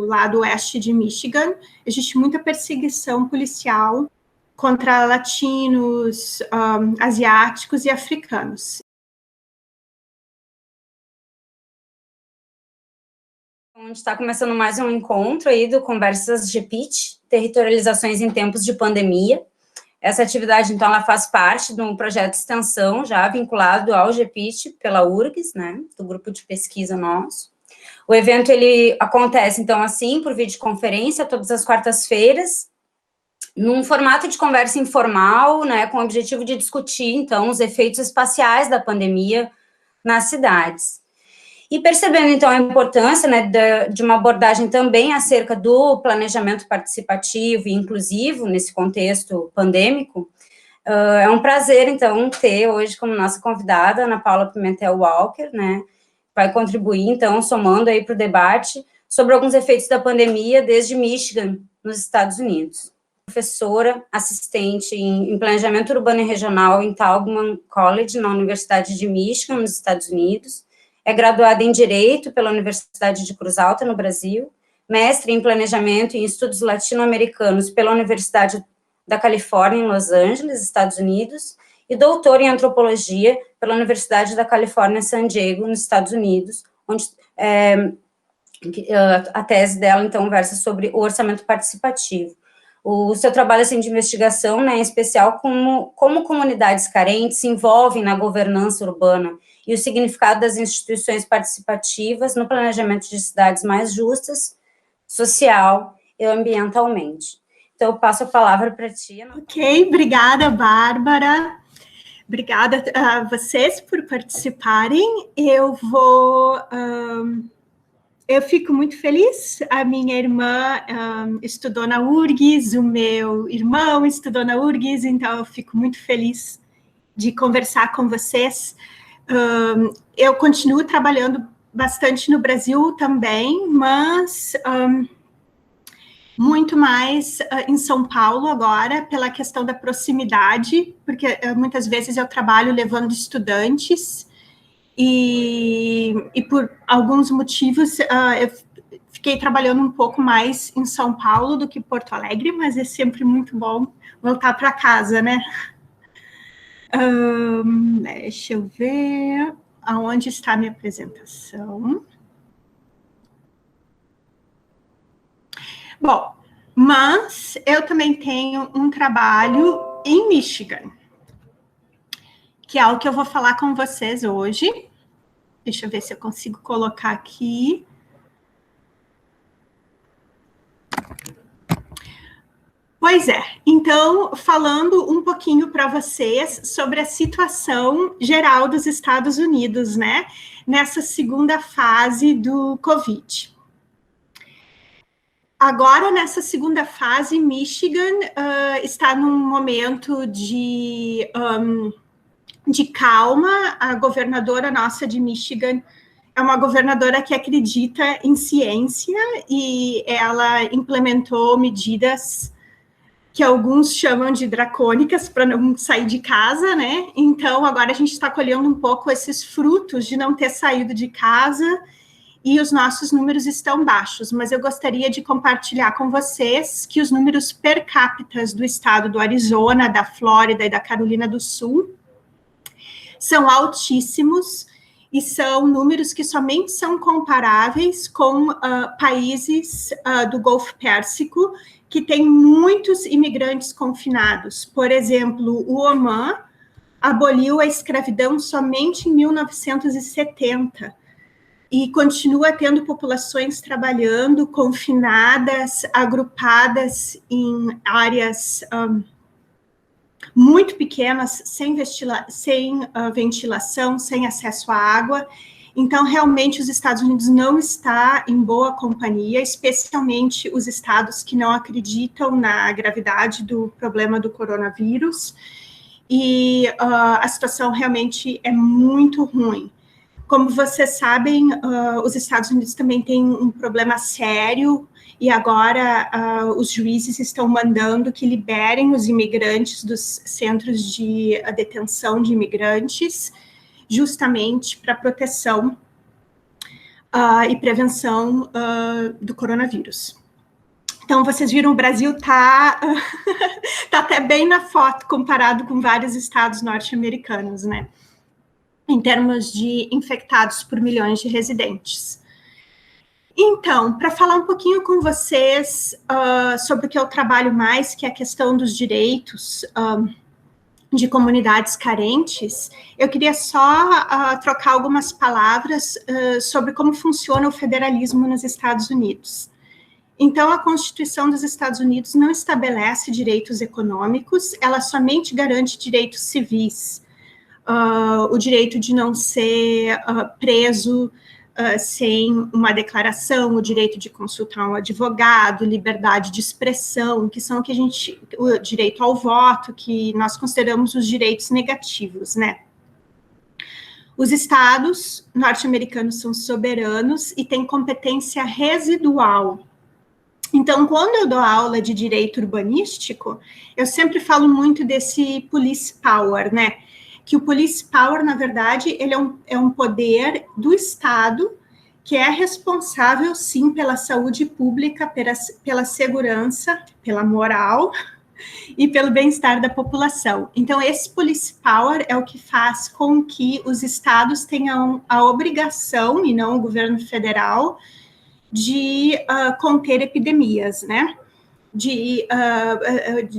lado oeste de Michigan, existe muita perseguição policial contra latinos, asiáticos e africanos. A gente está começando mais um encontro aí do Conversas GPIT, Territorializações em Tempos de Pandemia. Essa atividade, então, ela faz parte de um projeto de extensão já vinculado ao GPIT pela URGS, né, do grupo de pesquisa nosso. O evento, ele acontece, então, assim, por videoconferência, todas as quartas-feiras, num formato de conversa informal, né, com o objetivo de discutir, então, os efeitos espaciais da pandemia nas cidades. E percebendo, então, a importância, né, de uma abordagem também acerca do planejamento participativo e inclusivo nesse contexto pandêmico, é um prazer, então, ter hoje como nossa convidada Ana Paula Pimentel Walker, né, vai contribuir, então, somando aí para o debate sobre alguns efeitos da pandemia desde Michigan, nos Estados Unidos. Professora, assistente em planejamento urbano e regional em Taubman College, na Universidade de Michigan, nos Estados Unidos. É graduada em Direito pela Universidade de Cruz Alta, no Brasil, mestre em Planejamento e Estudos Latino-Americanos pela Universidade da Califórnia, em Los Angeles, Estados Unidos, e doutora em Antropologia pela Universidade da Califórnia, San Diego, nos Estados Unidos, onde a tese dela, então, versa sobre o orçamento participativo. O seu trabalho, assim, de investigação, né, em especial como comunidades carentes se envolvem na governança urbana e o significado das instituições participativas no planejamento de cidades mais justas, social e ambientalmente. Então, eu passo a palavra para ti. Ok, obrigada, Bárbara. Obrigada a vocês por participarem. Eu fico muito feliz. A minha irmã estudou na URGS, o meu irmão estudou na URGS, então eu fico muito feliz de conversar com vocês. Eu continuo trabalhando bastante no Brasil também, mas muito mais em São Paulo agora, pela questão da proximidade, porque muitas vezes eu trabalho levando estudantes e por alguns motivos eu fiquei trabalhando um pouco mais em São Paulo do que Porto Alegre, mas é sempre muito bom voltar para casa, né? Deixa eu ver aonde está a minha apresentação. Bom, mas eu também tenho um trabalho em Michigan, que é algo que eu vou falar com vocês hoje. Deixa eu ver se eu consigo colocar aqui. Pois é, então, falando um pouquinho para vocês sobre a situação geral dos Estados Unidos, né, nessa segunda fase do Covid. Agora, nessa segunda fase, Michigan está num momento de calma. A governadora nossa de Michigan é uma governadora que acredita em ciência e ela implementou medidas que alguns chamam de dracônicas para não sair de casa, né? Então, agora a gente está colhendo um pouco esses frutos de não ter saído de casa e os nossos números estão baixos, mas eu gostaria de compartilhar com vocês que os números per capita do estado do Arizona, da Flórida e da Carolina do Sul são altíssimos e são números que somente são comparáveis com países do Golfo Pérsico, que têm muitos imigrantes confinados. Por exemplo, o Omã aboliu a escravidão somente em 1970 e continua tendo populações trabalhando, confinadas, agrupadas em áreas muito pequenas, sem ventilação, sem acesso à água. Então, realmente, os Estados Unidos não está em boa companhia, especialmente os estados que não acreditam na gravidade do problema do coronavírus, e a situação realmente é muito ruim. Como vocês sabem, os Estados Unidos também têm um problema sério, e agora os juízes estão mandando que liberem os imigrantes dos centros de detenção de imigrantes, justamente para proteção e prevenção do coronavírus. Então, vocês viram, o Brasil está tá até bem na foto, comparado com vários estados norte-americanos, né? Em termos de infectados por milhões de residentes. Então, para falar um pouquinho com vocês sobre o que eu trabalho mais, que é a questão dos direitos de comunidades carentes, eu queria só trocar algumas palavras sobre como funciona o federalismo nos Estados Unidos. Então, a Constituição dos Estados Unidos não estabelece direitos econômicos, ela somente garante direitos civis, o direito de não ser preso sem uma declaração, o direito de consultar um advogado, liberdade de expressão, que são o direito ao voto, que nós consideramos os direitos negativos, né? Os estados norte-americanos são soberanos e têm competência residual. Então, quando eu dou aula de direito urbanístico, eu sempre falo muito desse police power, né? Que o police power, na verdade, ele é um poder do Estado que é responsável, sim, pela saúde pública, pela segurança, pela moral e pelo bem-estar da população. Então, esse police power é o que faz com que os estados tenham a obrigação, e não o governo federal, de conter epidemias, né?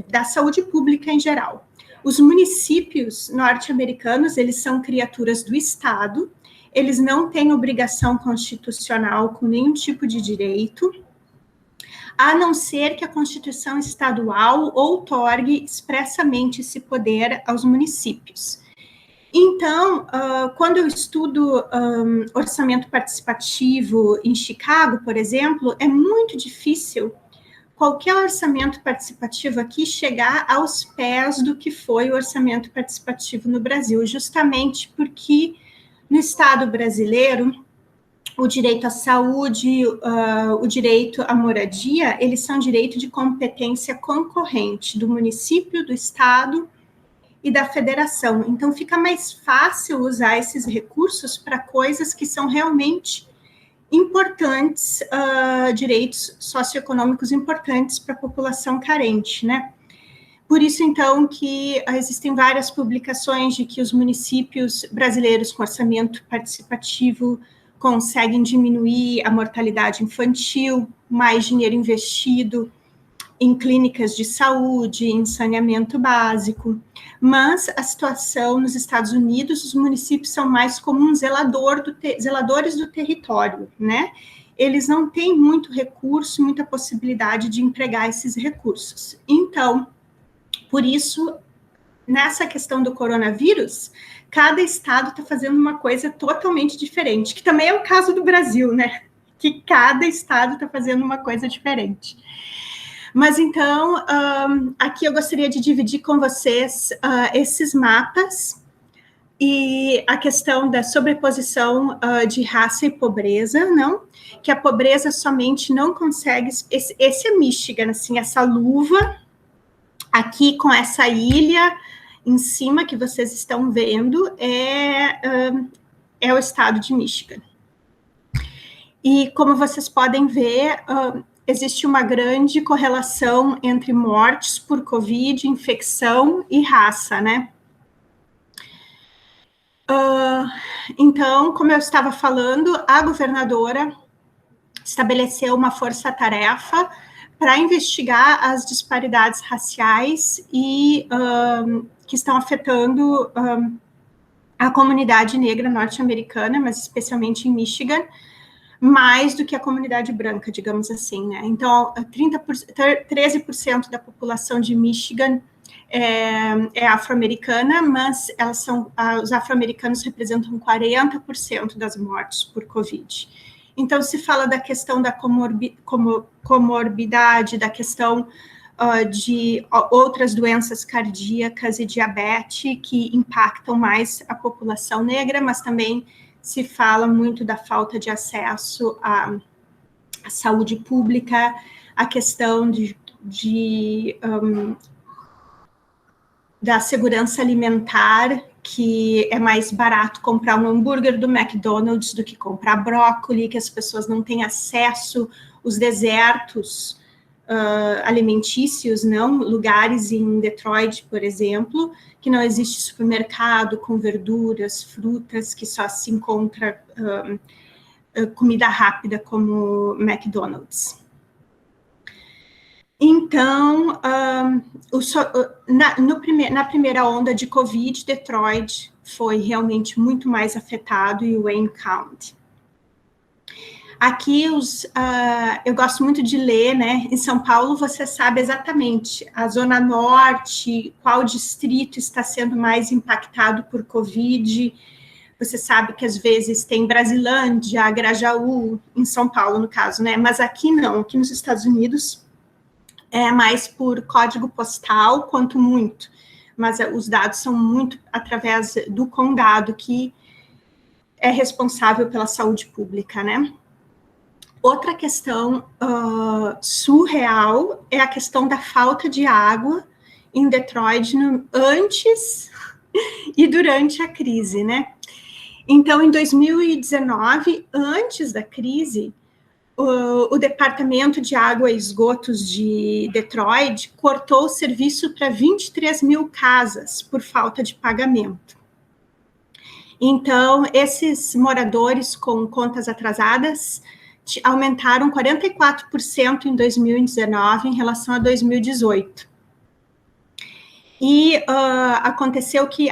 Da saúde pública em geral. Os municípios norte-americanos, eles são criaturas do Estado, eles não têm obrigação constitucional com nenhum tipo de direito, a não ser que a Constituição estadual outorgue expressamente esse poder aos municípios. Então, quando eu estudo orçamento participativo em Chicago, por exemplo, é muito difícil qualquer orçamento participativo aqui chegar aos pés do que foi o orçamento participativo no Brasil, justamente porque no Estado brasileiro, o direito à saúde, o direito à moradia, eles são direito de competência concorrente do município, do Estado e da federação. Então, fica mais fácil usar esses recursos para coisas que são realmente importantes, direitos socioeconômicos importantes para a população carente, né? Por isso, então, que existem várias publicações de que os municípios brasileiros com orçamento participativo conseguem diminuir a mortalidade infantil, mais dinheiro investido em clínicas de saúde, em saneamento básico, mas a situação nos Estados Unidos, os municípios são mais como um zeladores do território, né? Eles não têm muito recurso, muita possibilidade de empregar esses recursos. Então, por isso, nessa questão do coronavírus, cada estado está fazendo uma coisa totalmente diferente, que também é o caso do Brasil, né? Que cada estado está fazendo uma coisa diferente. Mas, então, aqui eu gostaria de dividir com vocês esses mapas e a questão da sobreposição de raça e pobreza, não? Que a pobreza somente não consegue... Esse é Michigan, assim, essa luva aqui com essa ilha em cima que vocês estão vendo é o estado de Michigan. E, como vocês podem ver... existe uma grande correlação entre mortes por Covid, infecção e raça, né? Então, como eu estava falando, a governadora estabeleceu uma força-tarefa para investigar as disparidades raciais e que estão afetando a comunidade negra norte-americana, mas especialmente em Michigan, mais do que a comunidade branca, digamos assim, né? Então, 13% da população de Michigan é afro-americana, mas os afro-americanos representam 40% das mortes por Covid. Então, se fala da questão da comorbidade, da questão de outras doenças cardíacas e diabetes que impactam mais a população negra, mas também se fala muito da falta de acesso à saúde pública, a questão da segurança alimentar, que é mais barato comprar um hambúrguer do McDonald's do que comprar brócolis, que as pessoas não têm acesso, os desertos alimentícios, não, lugares em Detroit, por exemplo, que não existe supermercado com verduras, frutas, que só se encontra comida rápida como McDonald's. Então, na primeira onda de Covid, Detroit foi realmente muito mais afetado e Wayne County. Aqui, eu gosto muito de ler, né? Em São Paulo, você sabe exatamente a Zona Norte, qual distrito está sendo mais impactado por Covid. Você sabe que, às vezes, tem Brasilândia, Grajaú, em São Paulo, no caso, né? Mas aqui não, aqui nos Estados Unidos, é mais por código postal, quanto muito. Mas os dados são muito através do condado, que é responsável pela saúde pública, né? Outra questão surreal é a questão da falta de água em Detroit antes e durante a crise, né? Então, em 2019, antes da crise, o Departamento de Água e Esgotos de Detroit cortou o serviço para 23 mil casas por falta de pagamento. Então, esses moradores com contas atrasadas aumentaram 44% em 2019 em relação a 2018. E aconteceu que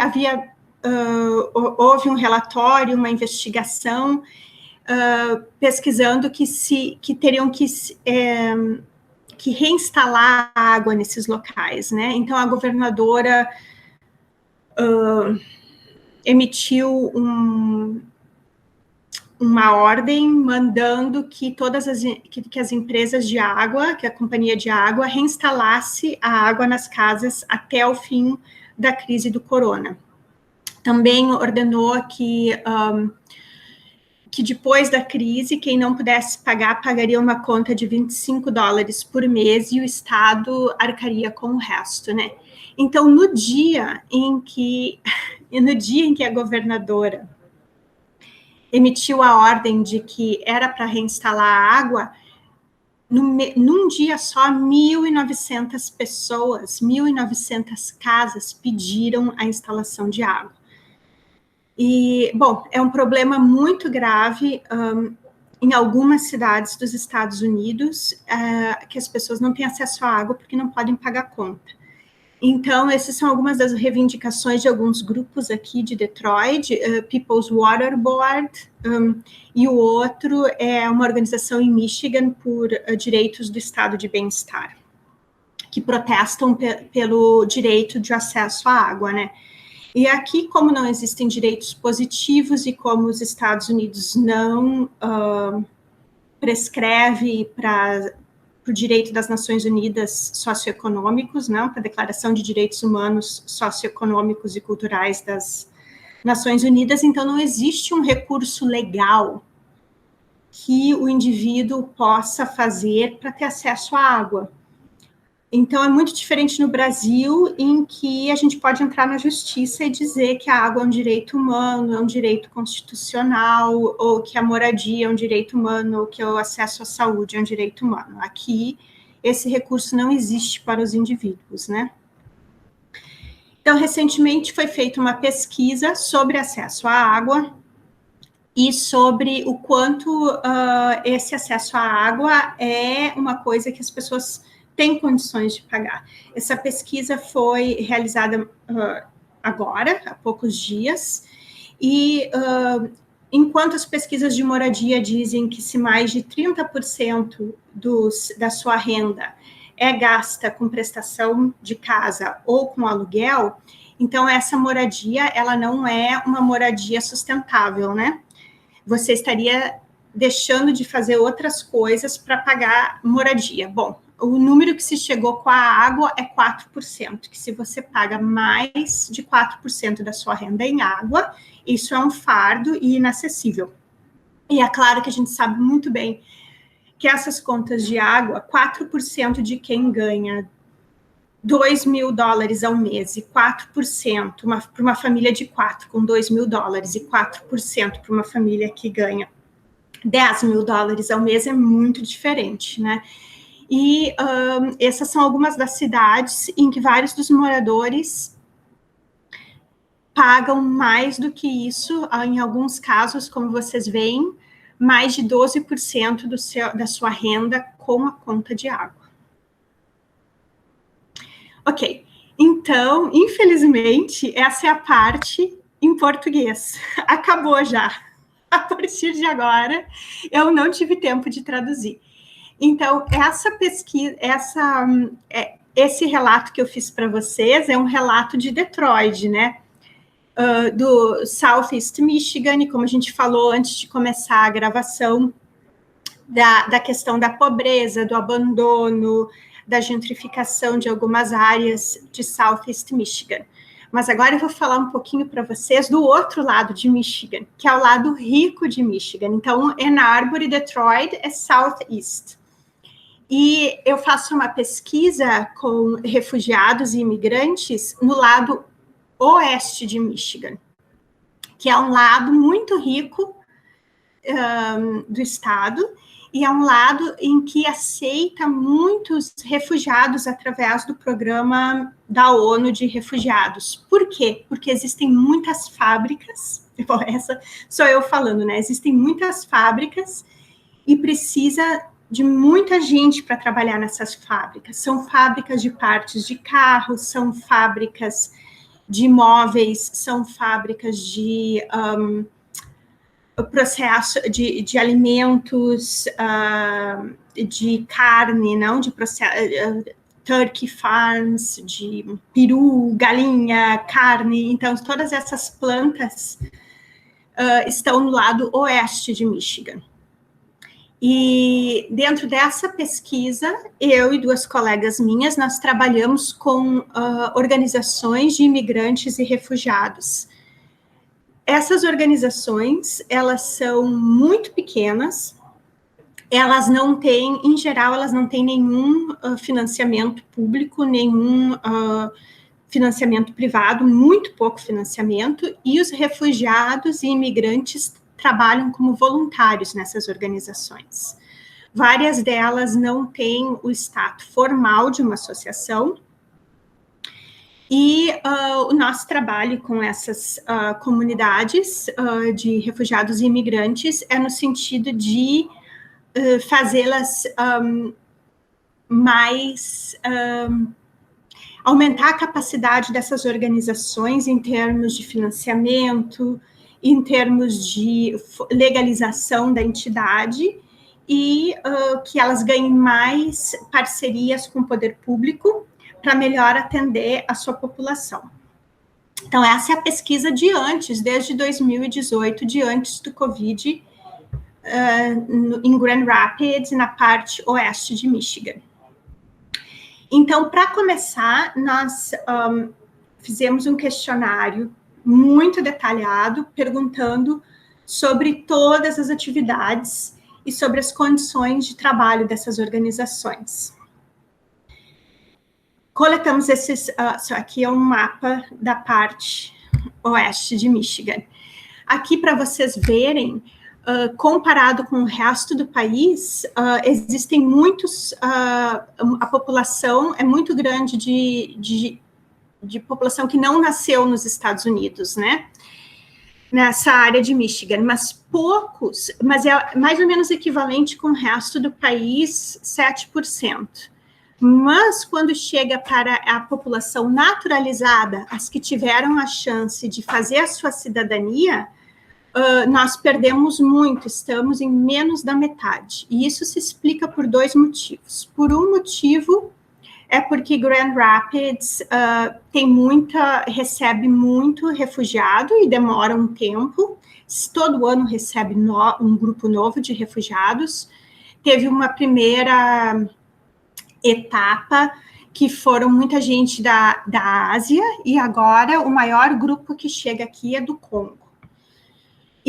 houve um relatório, uma investigação, pesquisando que teriam que reinstalar a água nesses locais, né? Então, a governadora emitiu uma ordem mandando que que as empresas de água, que a companhia de água, reinstalasse a água nas casas até o fim da crise do corona. Também ordenou que depois da crise, quem não pudesse pagar, pagaria uma conta de $25 por mês e o Estado arcaria com o resto, né? Então, no dia em que a governadora emitiu a ordem de que era para reinstalar a água, num dia só, 1.900 pessoas, 1.900 casas pediram a instalação de água. E, bom, é um problema muito grave em algumas cidades dos Estados Unidos, que as pessoas não têm acesso à água porque não podem pagar conta. Então, essas são algumas das reivindicações de alguns grupos aqui de Detroit, People's Water Board, e o outro é uma organização em Michigan por direitos do estado de bem-estar, que protestam pelo direito de acesso à água, né? E aqui, como não existem direitos positivos e como os Estados Unidos não prescreve para o direito das Nações Unidas socioeconômicos, não, para a Declaração de Direitos Humanos Socioeconômicos e Culturais das Nações Unidas, então não existe um recurso legal que o indivíduo possa fazer para ter acesso à água. Então, é muito diferente no Brasil, em que a gente pode entrar na justiça e dizer que a água é um direito humano, é um direito constitucional, ou que a moradia é um direito humano, ou que o acesso à saúde é um direito humano. Aqui, esse recurso não existe para os indivíduos, né? Então, recentemente foi feita uma pesquisa sobre acesso à água e sobre o quanto esse acesso à água é uma coisa que as pessoas tem condições de pagar. Essa pesquisa foi realizada agora, há poucos dias, e enquanto as pesquisas de moradia dizem que se mais de 30% da sua renda é gasta com prestação de casa ou com aluguel, então essa moradia, ela não é uma moradia sustentável, né? Você estaria deixando de fazer outras coisas para pagar moradia. Bom, o número que se chegou com a água é 4%, que se você paga mais de 4% da sua renda em água, isso é um fardo e inacessível. E é claro que a gente sabe muito bem que essas contas de água, 4% de quem ganha $2.000 ao mês e 4%, para uma família de 4 com $2.000 e 4% para uma família que ganha $10.000 ao mês é muito diferente, né? E essas são algumas das cidades em que vários dos moradores pagam mais do que isso, em alguns casos, como vocês veem, mais de 12% da sua renda com a conta de água. Ok, então, infelizmente, essa é a parte em português. Acabou já. A partir de agora, eu não tive tempo de traduzir. Então, essa pesquisa, esse relato que eu fiz para vocês é um relato de Detroit, né? Do Southeast Michigan, e como a gente falou antes de começar a gravação, da questão da pobreza, do abandono, da gentrificação de algumas áreas de Southeast Michigan. Mas agora eu vou falar um pouquinho para vocês do outro lado de Michigan, que é o lado rico de Michigan. Então, Ann Arbor e Detroit é Southeast. E eu faço uma pesquisa com refugiados e imigrantes no lado oeste de Michigan, que é um lado muito rico do estado, e é um lado em que aceita muitos refugiados através do programa da ONU de refugiados. Por quê? Porque existem muitas fábricas, bom, essa sou eu falando, né? Existem muitas fábricas e precisa de muita gente para trabalhar nessas fábricas. São fábricas de partes de carros, são fábricas de móveis, são fábricas de processo de alimentos, de carne, não, de processo, turkey farms, de peru, galinha, carne. Então, todas essas plantas estão no lado oeste de Michigan. E dentro dessa pesquisa, eu e duas colegas minhas, nós trabalhamos com organizações de imigrantes e refugiados. Essas organizações, elas são muito pequenas, elas não têm, em geral, elas não têm nenhum financiamento público, nenhum financiamento privado, muito pouco financiamento, e os refugiados e imigrantes trabalham como voluntários nessas organizações. Várias delas não têm o status formal de uma associação, e o nosso trabalho com essas comunidades de refugiados e imigrantes é no sentido de fazê-las aumentar a capacidade dessas organizações em termos de financiamento, em termos de legalização da entidade, e que elas ganhem mais parcerias com o poder público para melhor atender a sua população. Então, essa é a pesquisa de antes, desde 2018, de antes do Covid, em Grand Rapids, na parte oeste de Michigan. Então, para começar, nós fizemos um questionário muito detalhado, perguntando sobre todas as atividades e sobre as condições de trabalho dessas organizações. Coletamos esses, aqui é um mapa da parte oeste de Michigan. Aqui, para vocês verem, comparado com o resto do país, existem muitos, a população é muito grande de população que não nasceu nos Estados Unidos, né? Nessa área de Michigan, mas poucos, mas é mais ou menos equivalente com o resto do país, 7%. Mas quando chega para a população naturalizada, as que tiveram a chance de fazer a sua cidadania, nós perdemos muito, estamos em menos da metade. E isso se explica por dois motivos. Por um motivo, é porque Grand Rapids recebe muito refugiado e demora um tempo. Todo ano recebe um grupo novo de refugiados. Teve uma primeira etapa que foram muita gente da Ásia, e agora o maior grupo que chega aqui é do Congo.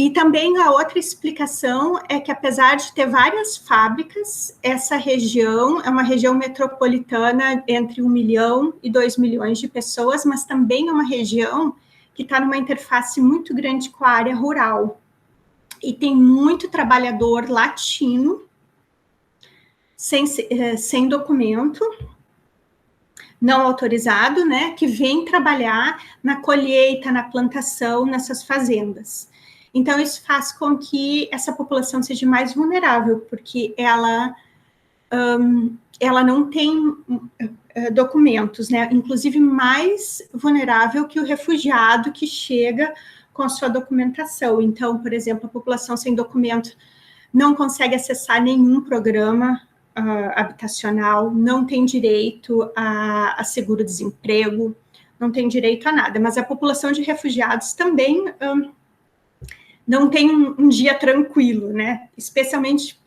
E também a outra explicação é que, apesar de ter várias fábricas, essa região é uma região metropolitana entre 1 milhão e 2 milhões de pessoas, mas também é uma região que está numa interface muito grande com a área rural. E tem muito trabalhador latino, sem documento, não autorizado, né, que vem trabalhar na colheita, na plantação, nessas fazendas. Então, isso faz com que essa população seja mais vulnerável, porque ela não tem documentos, né? Inclusive mais vulnerável que o refugiado que chega com a sua documentação. Então, por exemplo, a população sem documento não consegue acessar nenhum programa habitacional, não tem direito a seguro-desemprego, não tem direito a nada. Mas a população de refugiados também não tem um dia tranquilo, né? Especialmente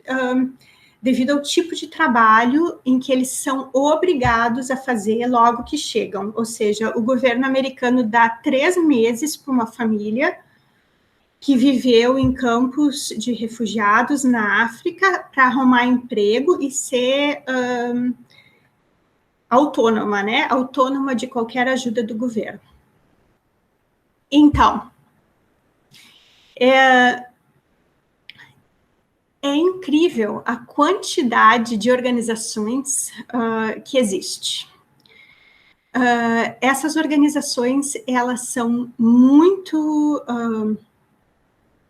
devido ao tipo de trabalho em que eles são obrigados a fazer logo que chegam. Ou seja, o governo americano dá 3 meses para uma família que viveu em campos de refugiados na África para arrumar emprego e ser autônoma, né? Autônoma de qualquer ajuda do governo. Então, é incrível a quantidade de organizações que existe. Essas organizações, elas são muito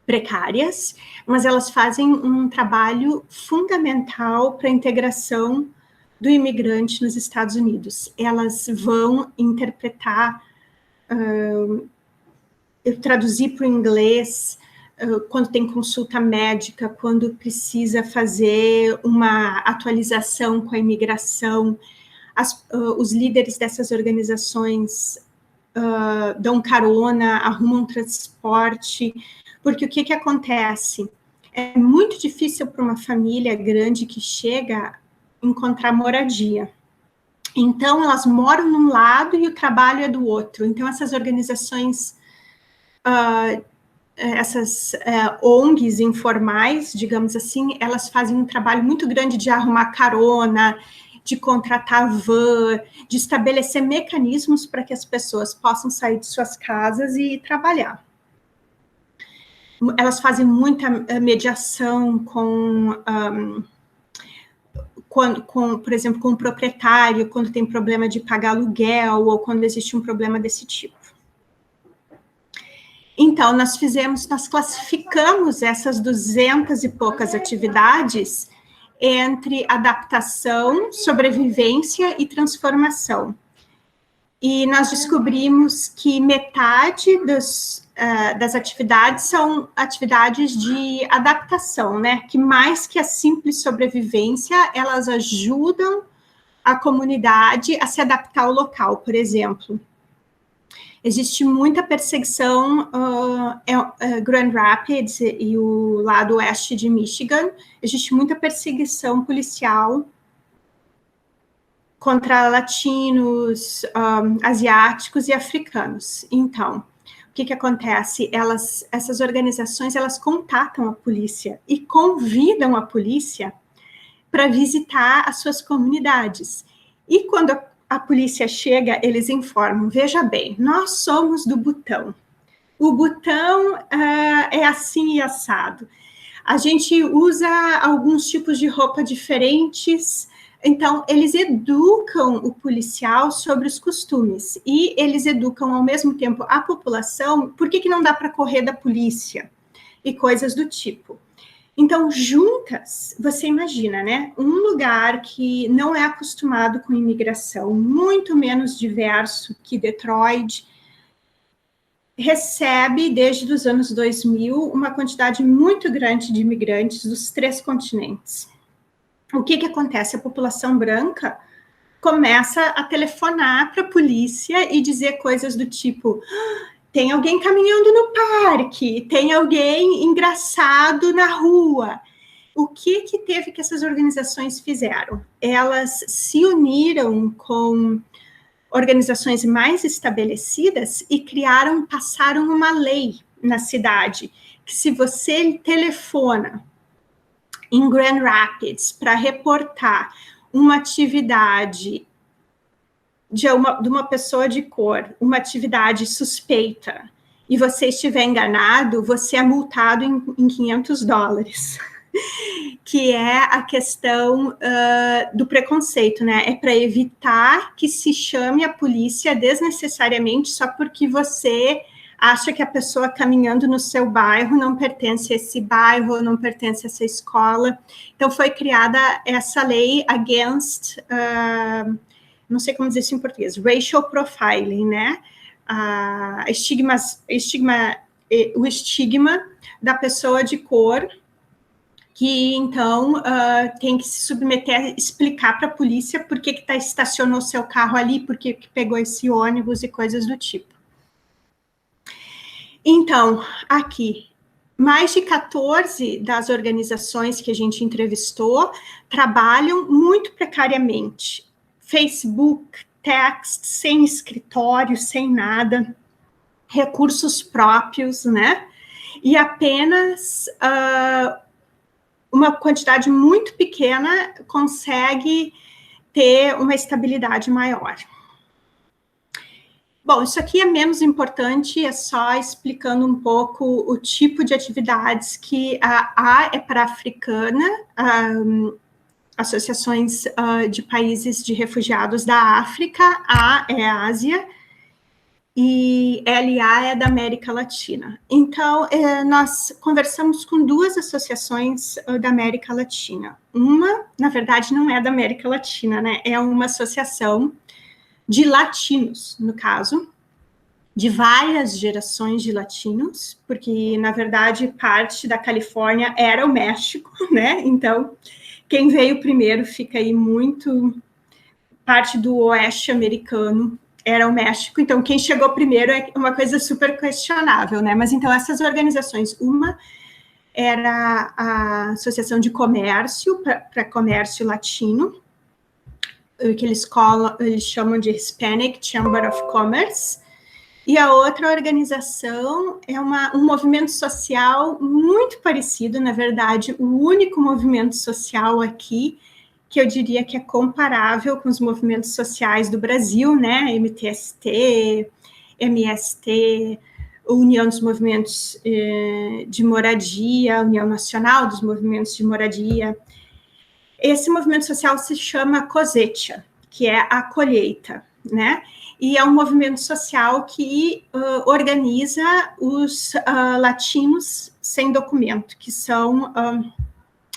precárias, mas elas fazem um trabalho fundamental para a integração do imigrante nos Estados Unidos. Elas vão interpretar, traduzir para o inglês, quando tem consulta médica, quando precisa fazer uma atualização com a imigração. Os líderes dessas organizações dão carona, arrumam transporte, porque o que acontece? É muito difícil para uma família grande que chega encontrar moradia. Então, elas moram num lado e o trabalho é do outro. Então, essas organizações, essas ONGs informais, digamos assim, elas fazem um trabalho muito grande de arrumar carona, de contratar van, de estabelecer mecanismos para que as pessoas possam sair de suas casas e trabalhar. Elas fazem muita mediação por exemplo, com o proprietário, quando tem problema de pagar aluguel, ou quando existe um problema desse tipo. Então, nós classificamos essas 200 e poucas atividades entre adaptação, sobrevivência e transformação. E nós descobrimos que metade das atividades são atividades de adaptação, né? Que mais que a simples sobrevivência, elas ajudam a comunidade a se adaptar ao local, por exemplo. Existe muita perseguição Grand Rapids e o lado oeste de Michigan, existe muita perseguição policial contra latinos, asiáticos e africanos. Então, o que acontece? Essas organizações, elas contatam a polícia e convidam a polícia para visitar as suas comunidades. E quando a polícia chega, eles informam, veja bem, nós somos do Butão. O Butão é assim e assado. A gente usa alguns tipos de roupa diferentes. Então, eles educam o policial sobre os costumes e eles educam, ao mesmo tempo, a população por que não dá para correr da polícia e coisas do tipo. Então, juntas, você imagina, né? Um lugar que não é acostumado com imigração, muito menos diverso que Detroit, recebe, desde os anos 2000, uma quantidade muito grande de imigrantes dos 3 continentes. O que acontece? A população branca começa a telefonar para a polícia e dizer coisas do tipo: tem alguém caminhando no parque, tem alguém engraçado na rua. O que teve que essas organizações fizeram? Elas se uniram com organizações mais estabelecidas e passaram uma lei na cidade, que se você telefona em Grand Rapids para reportar uma atividade de uma pessoa de cor, uma atividade suspeita, e você estiver enganado, você é multado em $500. Que é a questão do preconceito, né? É para evitar que se chame a polícia desnecessariamente só porque você acha que a pessoa caminhando no seu bairro não pertence a esse bairro, não pertence a essa escola. Então, foi criada essa lei against, não sei como dizer isso em português, racial profiling, né? O estigma da pessoa de cor, que, então, tem que se submeter a explicar para a polícia por que estacionou seu carro ali, por que pegou esse ônibus e coisas do tipo. Então, aqui, mais de 14 das organizações que a gente entrevistou trabalham muito precariamente. Facebook, text, sem escritório, sem nada, recursos próprios, né? E apenas uma quantidade muito pequena consegue ter uma estabilidade maior. Bom, isso aqui é menos importante, é só explicando um pouco o tipo de atividades que a A é para africana, associações de países de refugiados da África, A é Ásia, e LA é da América Latina. Então, nós conversamos com 2 associações da América Latina. Uma, na verdade, não é da América Latina, né? É uma associação de latinos, no caso, de várias gerações de latinos, porque, na verdade, parte da Califórnia era o México, né? Então, quem veio primeiro fica aí muito... Parte do oeste americano era o México, então quem chegou primeiro é uma coisa super questionável, né? Mas então essas organizações, uma era a Associação de Comércio, para comércio latino, que eles chamam de Hispanic Chamber of Commerce, e a outra organização é um movimento social muito parecido, na verdade, o único movimento social aqui que eu diria que é comparável com os movimentos sociais do Brasil, né, MTST, MST, União dos Movimentos de Moradia, União Nacional dos Movimentos de Moradia. Esse movimento social se chama Cosecha, que é a colheita, né, e é um movimento social que organiza os latinos sem documento, que são...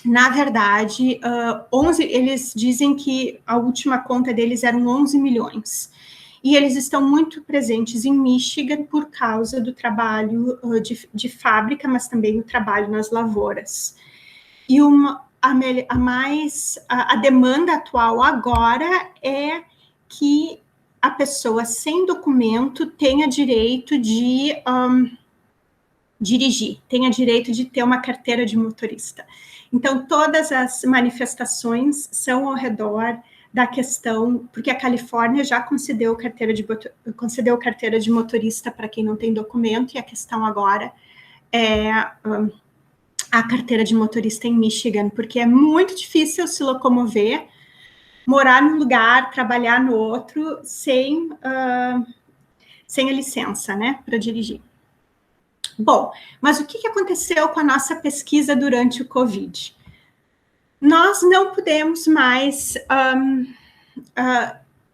na verdade, 11, eles dizem que a última conta deles eram 11 milhões. E eles estão muito presentes em Michigan por causa do trabalho de fábrica, mas também o trabalho nas lavouras. E a demanda atual agora é que a pessoa sem documento tenha direito de dirigir, tenha direito de ter uma carteira de motorista. Então, todas as manifestações são ao redor da questão, porque a Califórnia já concedeu carteira de motorista para quem não tem documento, e a questão agora é a carteira de motorista em Michigan, porque é muito difícil se locomover, morar num lugar, trabalhar no outro, sem a licença, né, para dirigir. Bom, mas o que aconteceu com a nossa pesquisa durante o Covid? Nós não pudemos mais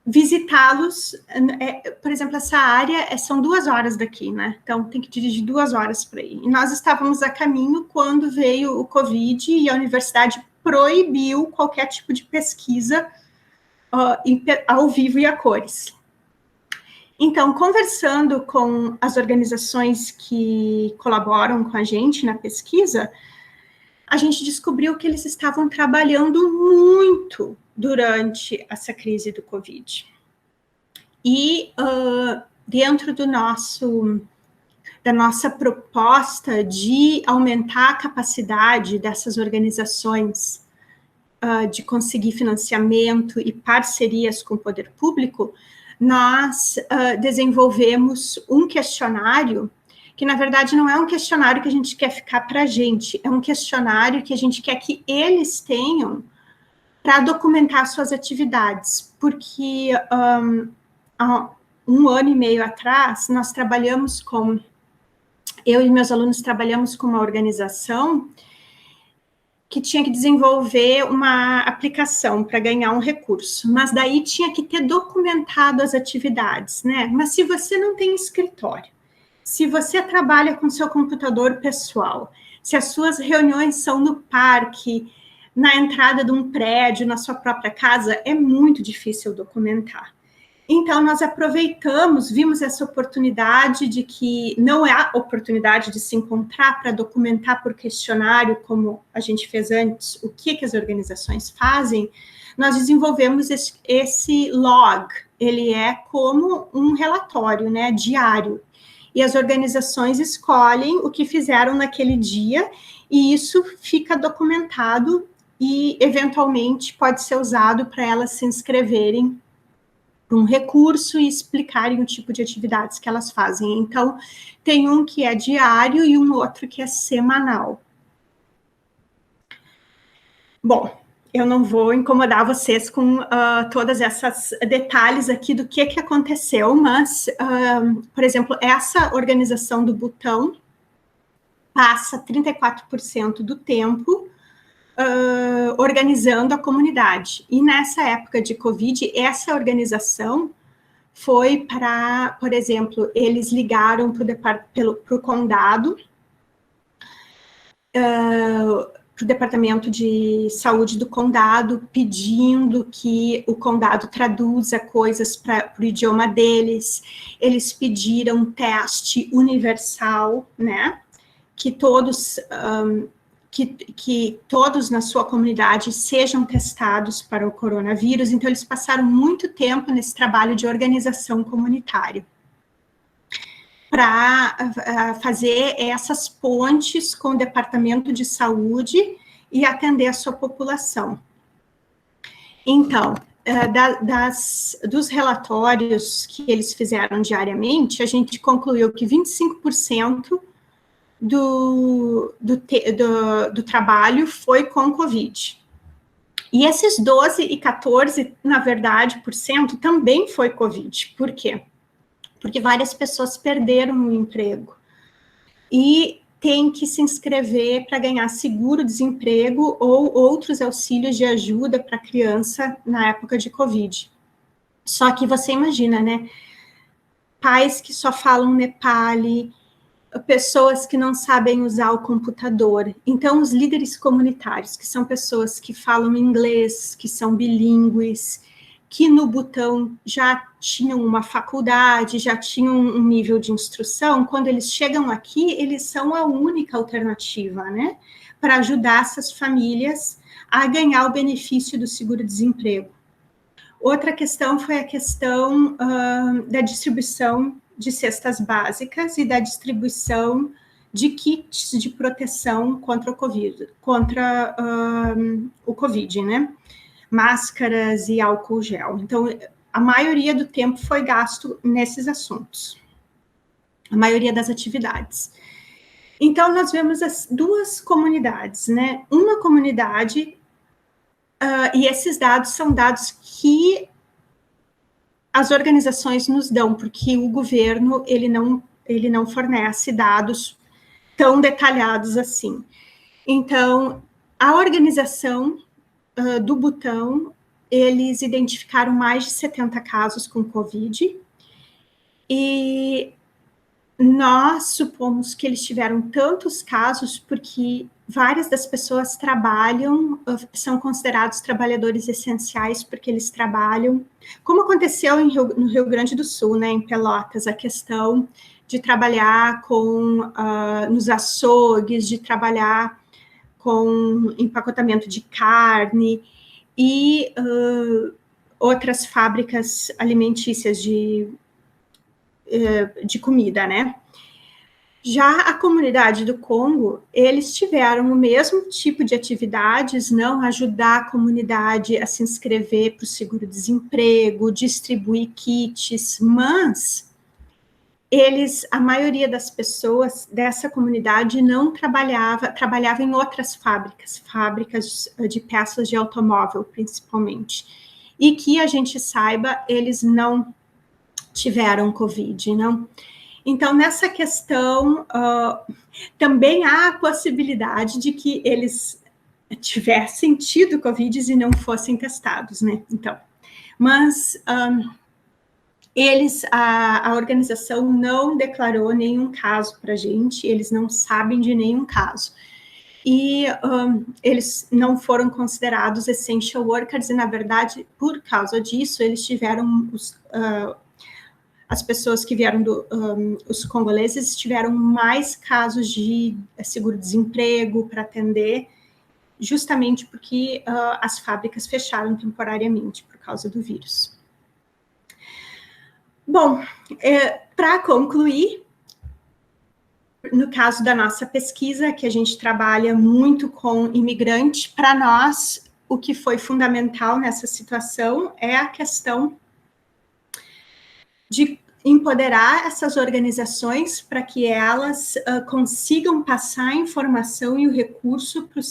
visitá-los. Por exemplo, essa área são 2 horas daqui, né? Então, tem que dirigir 2 horas para ir. E nós estávamos a caminho quando veio o Covid e a universidade proibiu qualquer tipo de pesquisa ao vivo e a cores. Então, conversando com as organizações que colaboram com a gente na pesquisa, a gente descobriu que eles estavam trabalhando muito durante essa crise do Covid. E dentro da nossa proposta de aumentar a capacidade dessas organizações de conseguir financiamento e parcerias com o poder público, nós desenvolvemos um questionário que na verdade não é um questionário que a gente quer ficar para a gente, é um questionário que a gente quer que eles tenham para documentar suas atividades, porque há 1 ano e meio atrás, eu e meus alunos trabalhamos com uma organização que tinha que desenvolver uma aplicação para ganhar um recurso, mas daí tinha que ter documentado as atividades, né? Mas se você não tem escritório, se você trabalha com seu computador pessoal, se as suas reuniões são no parque, na entrada de um prédio, na sua própria casa, é muito difícil documentar. Então, nós vimos essa oportunidade de que não é a oportunidade de se encontrar para documentar por questionário, como a gente fez antes, o que as organizações fazem. Nós desenvolvemos esse log, ele é como um relatório, né, diário. E as organizações escolhem o que fizeram naquele dia, e isso fica documentado e, eventualmente, pode ser usado para elas se inscreverem para um recurso e explicarem o tipo de atividades que elas fazem. Então, tem um que é diário e um outro que é semanal. Bom, eu não vou incomodar vocês com todas essas detalhes aqui do que aconteceu, mas, por exemplo, essa organização do Butão passa 34% do tempo organizando a comunidade. E nessa época de Covid, essa organização foi para, por exemplo, eles ligaram para o condado, para o departamento de saúde do condado, pedindo que o condado traduza coisas para o idioma deles. Eles pediram um teste universal, né? Que todos na sua comunidade sejam testados para o coronavírus. Então, eles passaram muito tempo nesse trabalho de organização comunitária para fazer essas pontes com o departamento de saúde e atender a sua população. Então, dos relatórios que eles fizeram diariamente, a gente concluiu que 25% do trabalho foi com Covid. E esses 12 e 14, na verdade, por cento também foi Covid. Por quê? Porque várias pessoas perderam o emprego. E tem que se inscrever para ganhar seguro-desemprego ou outros auxílios de ajuda para criança na época de Covid. Só que você imagina, né? Pais que só falam Nepali, pessoas que não sabem usar o computador. Então, os líderes comunitários, que são pessoas que falam inglês, que são bilíngues, que no Butão já tinham uma faculdade, já tinham um nível de instrução, quando eles chegam aqui, eles são a única alternativa, né, para ajudar essas famílias a ganhar o benefício do seguro-desemprego. Outra questão foi a questão da distribuição de cestas básicas e da distribuição de kits de proteção contra o Covid, né? Máscaras e álcool gel. Então, a maioria do tempo foi gasto nesses assuntos. A maioria das atividades. Então, nós vemos as duas comunidades, né? Uma comunidade, e esses dados são dados que as organizações nos dão, porque o governo, ele não fornece dados tão detalhados assim. Então, a organização do Butão, eles identificaram mais de 70 casos com Covid, e nós supomos que eles tiveram tantos casos porque várias das pessoas são considerados trabalhadores essenciais porque eles trabalham, como aconteceu no Rio Grande do Sul, né, em Pelotas, a questão de trabalhar nos açougues, de trabalhar com empacotamento de carne e outras fábricas alimentícias de comida, né? Já a comunidade do Congo, eles tiveram o mesmo tipo de atividades, não ajudar a comunidade a se inscrever para o seguro-desemprego, distribuir kits, mas a maioria das pessoas dessa comunidade não trabalhava em outras fábricas de peças de automóvel, principalmente. E que a gente saiba, eles não tiveram Covid, não? Então, nessa questão, também há a possibilidade de que eles tivessem tido Covid e não fossem testados, né? Então, mas a organização não declarou nenhum caso para a gente, eles não sabem de nenhum caso. E eles não foram considerados essential workers, e, na verdade, por causa disso, eles tiveram, as pessoas que vieram os congoleses tiveram mais casos de seguro-desemprego para atender, justamente porque as fábricas fecharam temporariamente por causa do vírus. Bom, para concluir, no caso da nossa pesquisa, que a gente trabalha muito com imigrante, para nós, o que foi fundamental nessa situação é a questão de empoderar essas organizações para que elas consigam passar a informação e o recurso para os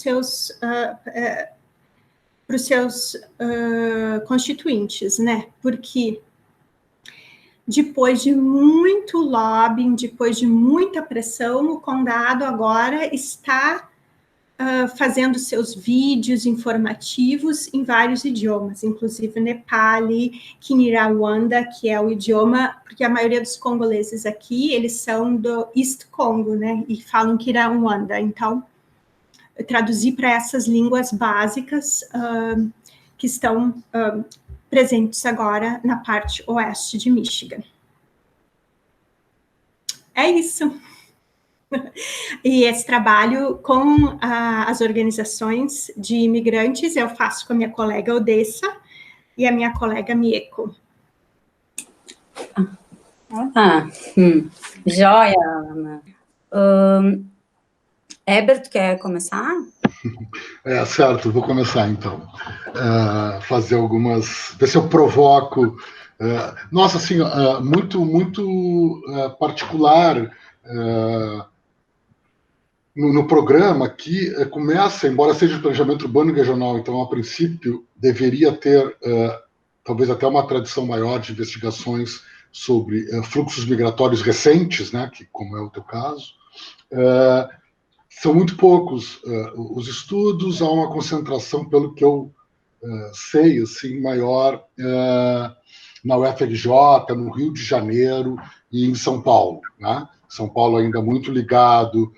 seus constituintes, né? Porque depois de muito lobbying, depois de muita pressão, o condado agora está fazendo seus vídeos informativos em vários idiomas, inclusive Nepali, Kinyarwanda, que é o idioma, porque a maioria dos congoleses aqui, eles são do East Congo, né, e falam Kinyarwanda. Então, eu traduzi para essas línguas básicas que estão presentes agora na parte oeste de Michigan. É isso. E esse trabalho com as organizações de imigrantes eu faço com a minha colega Odessa e a minha colega Mieko. Joia, Ana. Herbert, quer começar? Certo, vou começar então. Fazer algumas... Ver se eu provoco... nossa, assim, muito particular no programa que começa, embora seja de planejamento urbano e regional, então, a princípio, deveria ter talvez até uma tradição maior de investigações sobre fluxos migratórios recentes, né, que, como é o teu caso. São muito poucos os estudos, há uma concentração, pelo que eu sei, assim, maior na UFRJ, no Rio de Janeiro e em São Paulo, né? São Paulo ainda muito ligado,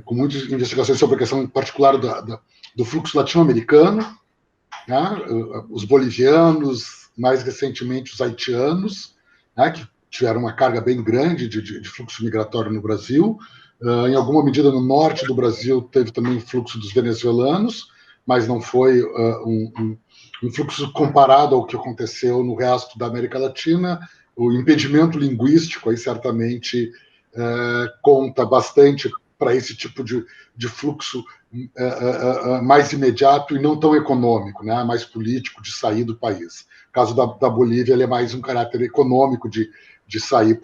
com muitas investigações sobre a questão particular do fluxo latino-americano, né? Os bolivianos, mais recentemente os haitianos, né? Que tiveram uma carga bem grande de fluxo migratório no Brasil. Em alguma medida, no norte do Brasil, teve também fluxo dos venezuelanos, mas não foi um fluxo comparado ao que aconteceu no resto da América Latina. O impedimento linguístico, aí, certamente, conta bastante para esse tipo de fluxo mais imediato e não tão econômico, né? Mais político, de sair do país. No caso da Bolívia, ele é mais um caráter econômico de sair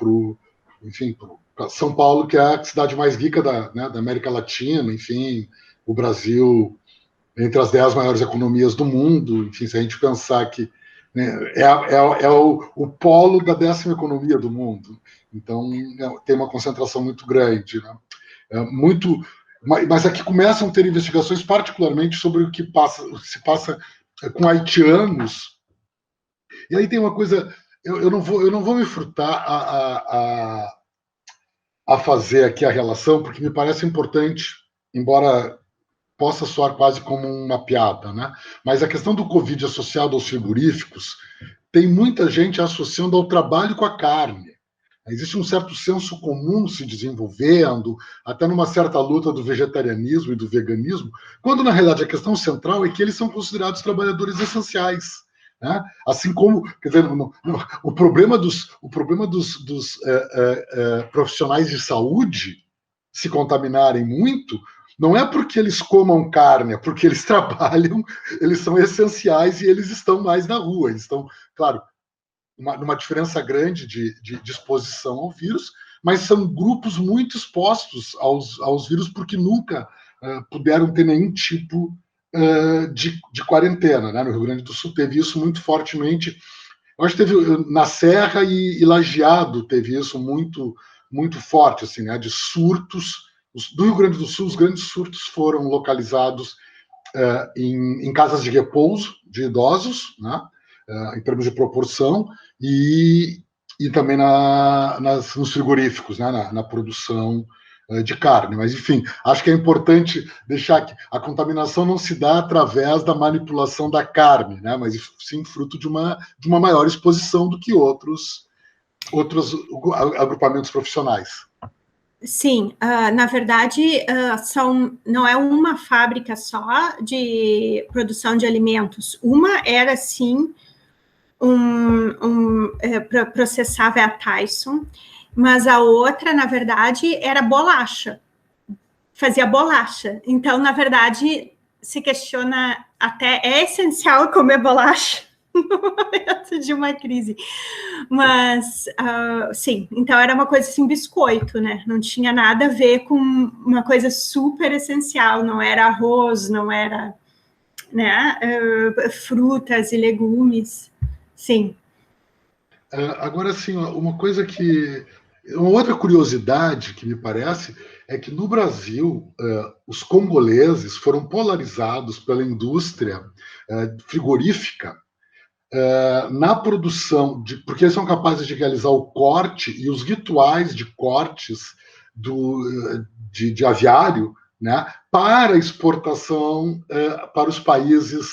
para São Paulo, que é a cidade mais rica da América Latina, enfim, o Brasil, entre as 10 maiores economias do mundo, enfim, se a gente pensar que, né, é o polo da 10ª economia do mundo, então tem uma concentração muito grande, né? Mas aqui começam a ter investigações particularmente sobre o que se passa com haitianos, e aí tem uma coisa, eu não vou me furtar a fazer aqui a relação, porque me parece importante, embora possa soar quase como uma piada, né? Mas a questão do Covid associado aos frigoríficos tem muita gente associando ao trabalho com a carne. Existe um certo senso comum se desenvolvendo, até numa certa luta do vegetarianismo e do veganismo, quando, na realidade, a questão central é que eles são considerados trabalhadores essenciais, né? Assim como, quer dizer, o problema dos profissionais de saúde se contaminarem muito não é porque eles comam carne, é porque eles trabalham, eles são essenciais e eles estão mais na rua. Eles estão, claro, numa diferença grande de exposição ao vírus, mas são grupos muito expostos aos vírus porque nunca puderam ter nenhum tipo de quarentena, né? No Rio Grande do Sul teve isso muito fortemente. Eu acho que teve na Serra e Lajeado teve isso muito, muito forte, assim, né? De surtos. Do Rio Grande do Sul, os grandes surtos foram localizados em casas de repouso de idosos, né? Em termos de proporção, e também nos frigoríficos, né? Na produção de carne. Mas, enfim, acho que é importante deixar que a contaminação não se dá através da manipulação da carne, né? Mas sim fruto de uma maior exposição do que outros agrupamentos profissionais. Sim, na verdade, não é uma fábrica só de produção de alimentos. Uma era, sim, processava a Tyson, mas a outra, na verdade, era bolacha. Fazia bolacha. Então, na verdade, se questiona até, é essencial comer bolacha no momento de uma crise. Mas, sim, então era uma coisa assim, biscoito, né? Não tinha nada a ver com uma coisa super essencial, não era arroz, não era, né, frutas e legumes, sim. Agora, assim, uma coisa uma outra curiosidade que me parece é que no Brasil os congoleses foram polarizados pela indústria frigorífica na produção, porque eles são capazes de realizar o corte e os rituais de cortes de aviário, né, para exportação para os países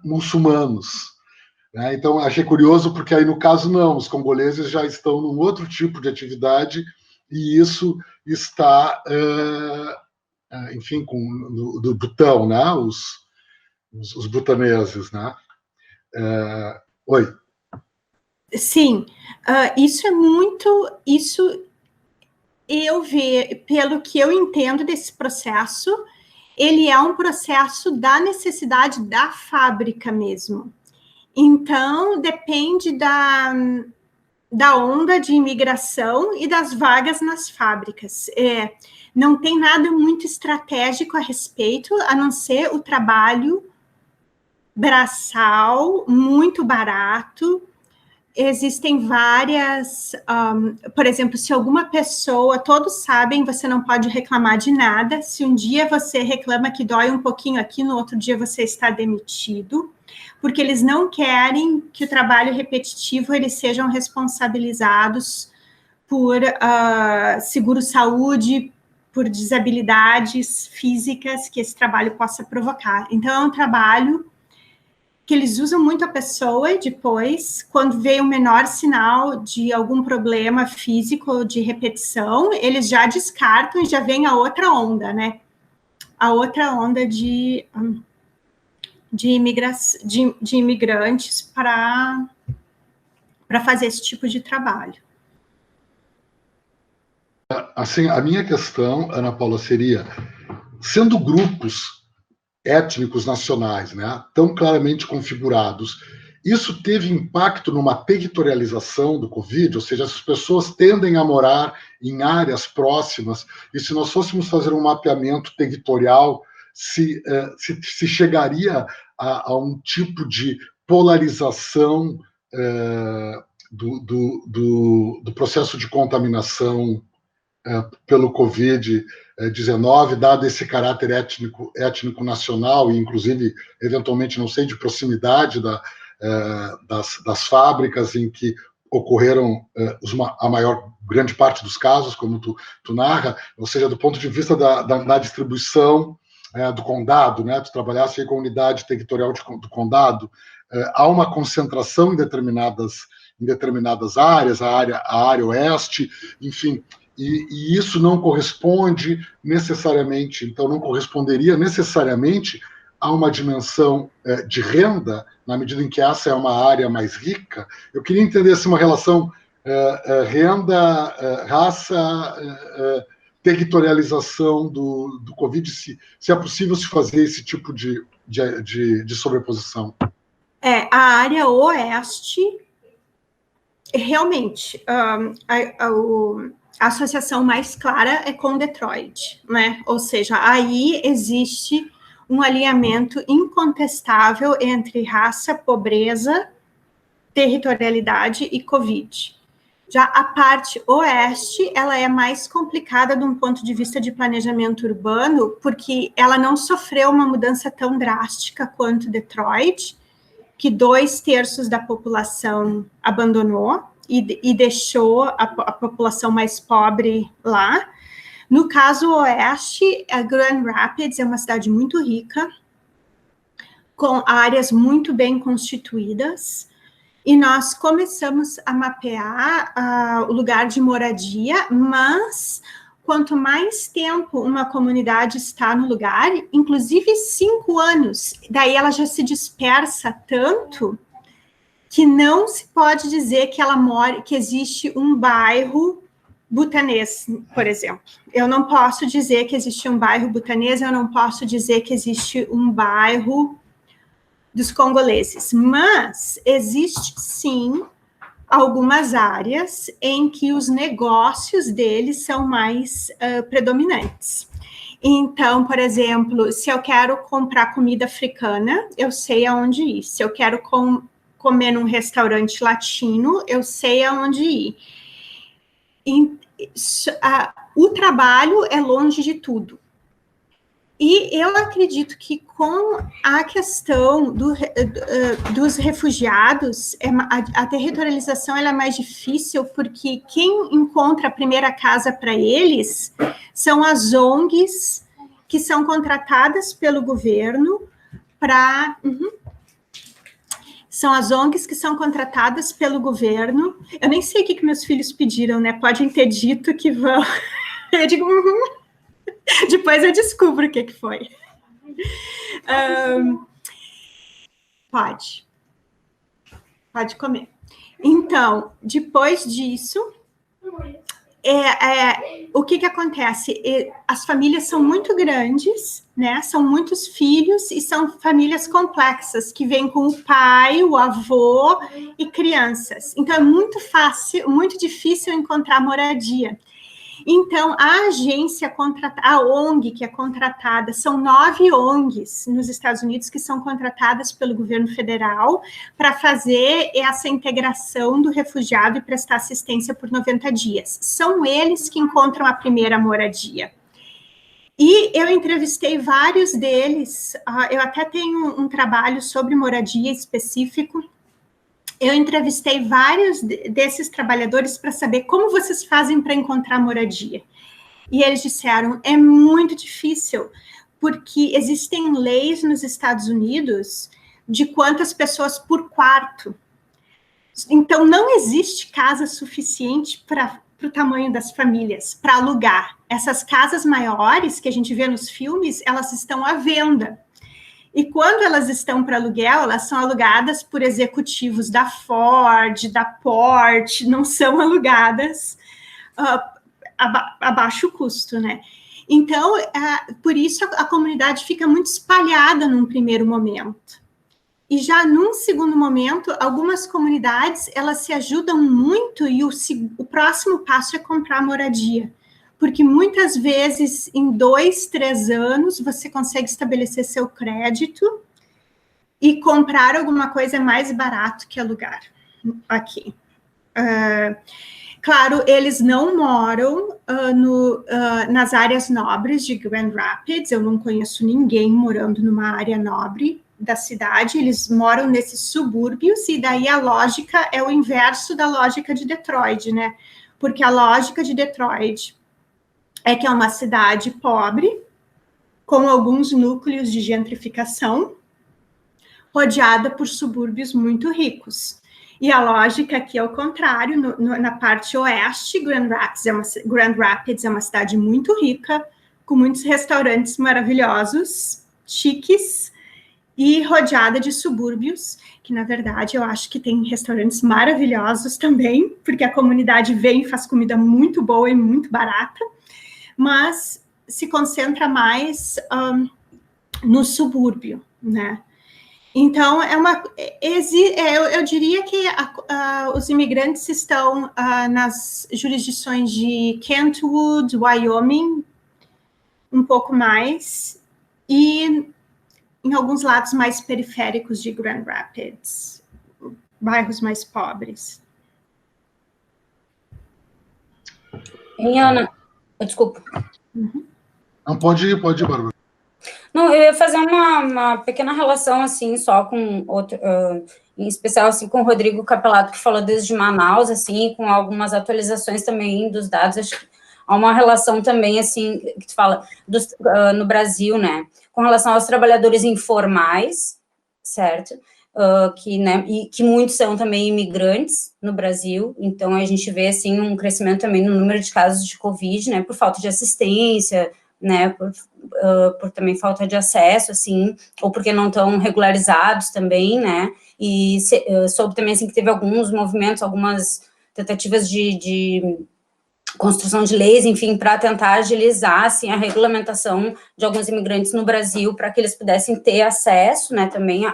muçulmanos. Né? Então, achei curioso, porque aí, no caso, não, os congoleses já estão num outro tipo de atividade e isso está, enfim, do Butão, né? Os butaneses, né? Oi. Sim, isso é muito, eu vejo, pelo que eu entendo desse processo, ele é um processo da necessidade da fábrica mesmo. Então, depende da onda de imigração e das vagas nas fábricas. Não tem nada muito estratégico a respeito, a não ser o trabalho braçal, muito barato. Existem várias, por exemplo, se alguma pessoa, todos sabem, você não pode reclamar de nada. Se um dia você reclama que dói um pouquinho aqui, no outro dia você está demitido, porque eles não querem que o trabalho repetitivo eles sejam responsabilizados por seguro-saúde, por desabilidades físicas que esse trabalho possa provocar. Então, é um trabalho que eles usam muito a pessoa e depois, quando vê o menor sinal de algum problema físico ou de repetição, eles já descartam e já vem a outra onda, né? A outra onda de imigrantes para fazer esse tipo de trabalho. Assim, a minha questão, Ana Paula, seria, sendo grupos étnicos nacionais, né, tão claramente configurados, isso teve impacto numa territorialização do Covid, ou seja, as pessoas tendem a morar em áreas próximas, e se nós fôssemos fazer um mapeamento territorial, se chegaria a um tipo de polarização do processo de contaminação pelo Covid-19, dado esse caráter étnico nacional e, inclusive, eventualmente, não sei, de proximidade das fábricas em que ocorreram a maior grande parte dos casos, como tu narra, ou seja, do ponto de vista da distribuição do condado, né? Tu trabalhasse aí com a unidade territorial do condado, há uma concentração em determinadas áreas, a área oeste, enfim. E isso não corresponde necessariamente, então não corresponderia necessariamente a uma dimensão de renda, na medida em que essa é uma área mais rica. Eu queria entender se uma relação renda, raça, territorialização do Covid, se é possível se fazer esse tipo de sobreposição. A área oeste, realmente, a associação mais clara é com Detroit, né? Ou seja, aí existe um alinhamento incontestável entre raça, pobreza, territorialidade e Covid. Já a parte oeste, ela é mais complicada de um ponto de vista de planejamento urbano, porque ela não sofreu uma mudança tão drástica quanto Detroit, que 2/3 da população abandonou e deixou a população mais pobre lá. No caso oeste, a Grand Rapids é uma cidade muito rica, com áreas muito bem constituídas, e nós começamos a mapear o lugar de moradia, mas quanto mais tempo uma comunidade está no lugar, inclusive 5 anos, daí ela já se dispersa tanto que não se pode dizer que ela mora, que existe um bairro butanês, por exemplo. Eu não posso dizer que existe um bairro butanês, eu não posso dizer que existe um bairro dos congoleses, mas existe sim algumas áreas em que os negócios deles são mais predominantes. Então, por exemplo, se eu quero comprar comida africana, eu sei aonde ir. Se eu quero comer num restaurante latino, eu sei aonde ir. O trabalho é longe de tudo. E eu acredito que com a questão dos refugiados, a territorialização ela é mais difícil, porque quem encontra a primeira casa para eles são as ONGs que são contratadas pelo governo para... São as ONGs que são contratadas pelo governo. Eu nem sei o que meus filhos pediram, né? Podem ter dito que vão... Eu digo... Depois eu descubro o que foi. Pode comer. Então, depois disso, o que acontece? As famílias são muito grandes, né? São muitos filhos e são famílias complexas, que vêm com o pai, o avô e crianças. Então, é muito fácil, muito difícil encontrar moradia. Então, a agência a ONG que é contratada, são 9 ONGs nos Estados Unidos que são contratadas pelo governo federal para fazer essa integração do refugiado e prestar assistência por 90 dias. São eles que encontram a primeira moradia. E eu entrevistei vários deles, eu até tenho um trabalho sobre moradia específico. Eu entrevistei vários desses trabalhadores para saber como vocês fazem para encontrar moradia. E eles disseram, é muito difícil, porque existem leis nos Estados Unidos de quantas pessoas por quarto. Então, não existe casa suficiente para o tamanho das famílias, para alugar. Essas casas maiores que a gente vê nos filmes, elas estão à venda. E quando elas estão para aluguel, elas são alugadas por executivos da Ford, da Porsche, não são alugadas a baixo custo, né? Então, por isso a comunidade fica muito espalhada num primeiro momento. E já num segundo momento, algumas comunidades, elas se ajudam muito e o próximo passo é comprar moradia. Porque muitas vezes, em 2, 3 anos, você consegue estabelecer seu crédito e comprar alguma coisa mais barato que alugar aqui. Claro, eles não moram nas áreas nobres de Grand Rapids, eu não conheço ninguém morando numa área nobre da cidade, eles moram nesses subúrbios, e daí a lógica é o inverso da lógica de Detroit, né? Porque a lógica de Detroit é que é uma cidade pobre, com alguns núcleos de gentrificação, rodeada por subúrbios muito ricos. E a lógica aqui é o contrário, na parte oeste, Grand Rapids é uma cidade muito rica, com muitos restaurantes maravilhosos, chiques, e rodeada de subúrbios, que na verdade eu acho que tem restaurantes maravilhosos também, porque a comunidade vem e faz comida muito boa e muito barata, mas se concentra mais no subúrbio, né? Então, eu diria que os imigrantes estão nas jurisdições de Kentwood, Wyoming, um pouco mais, e em alguns lados mais periféricos de Grand Rapids, bairros mais pobres. E Ana, desculpa. Não, pode ir, Bárbara. Não, eu ia fazer uma pequena relação, assim, só com outro, em especial, assim, com o Rodrigo Capelato, que falou desde Manaus, assim, com algumas atualizações também dos dados. Acho que há uma relação também, assim, que tu fala, no Brasil, né, com relação aos trabalhadores informais, certo? E que muitos são também imigrantes no Brasil, então a gente vê, assim, um crescimento também no número de casos de Covid, né, por falta de assistência, né, por também falta de acesso, assim, ou porque não estão regularizados também, né, e soube também, assim, que teve alguns movimentos, algumas tentativas de construção de leis, enfim, para tentar agilizar, assim, a regulamentação de alguns imigrantes no Brasil, para que eles pudessem ter acesso, né, também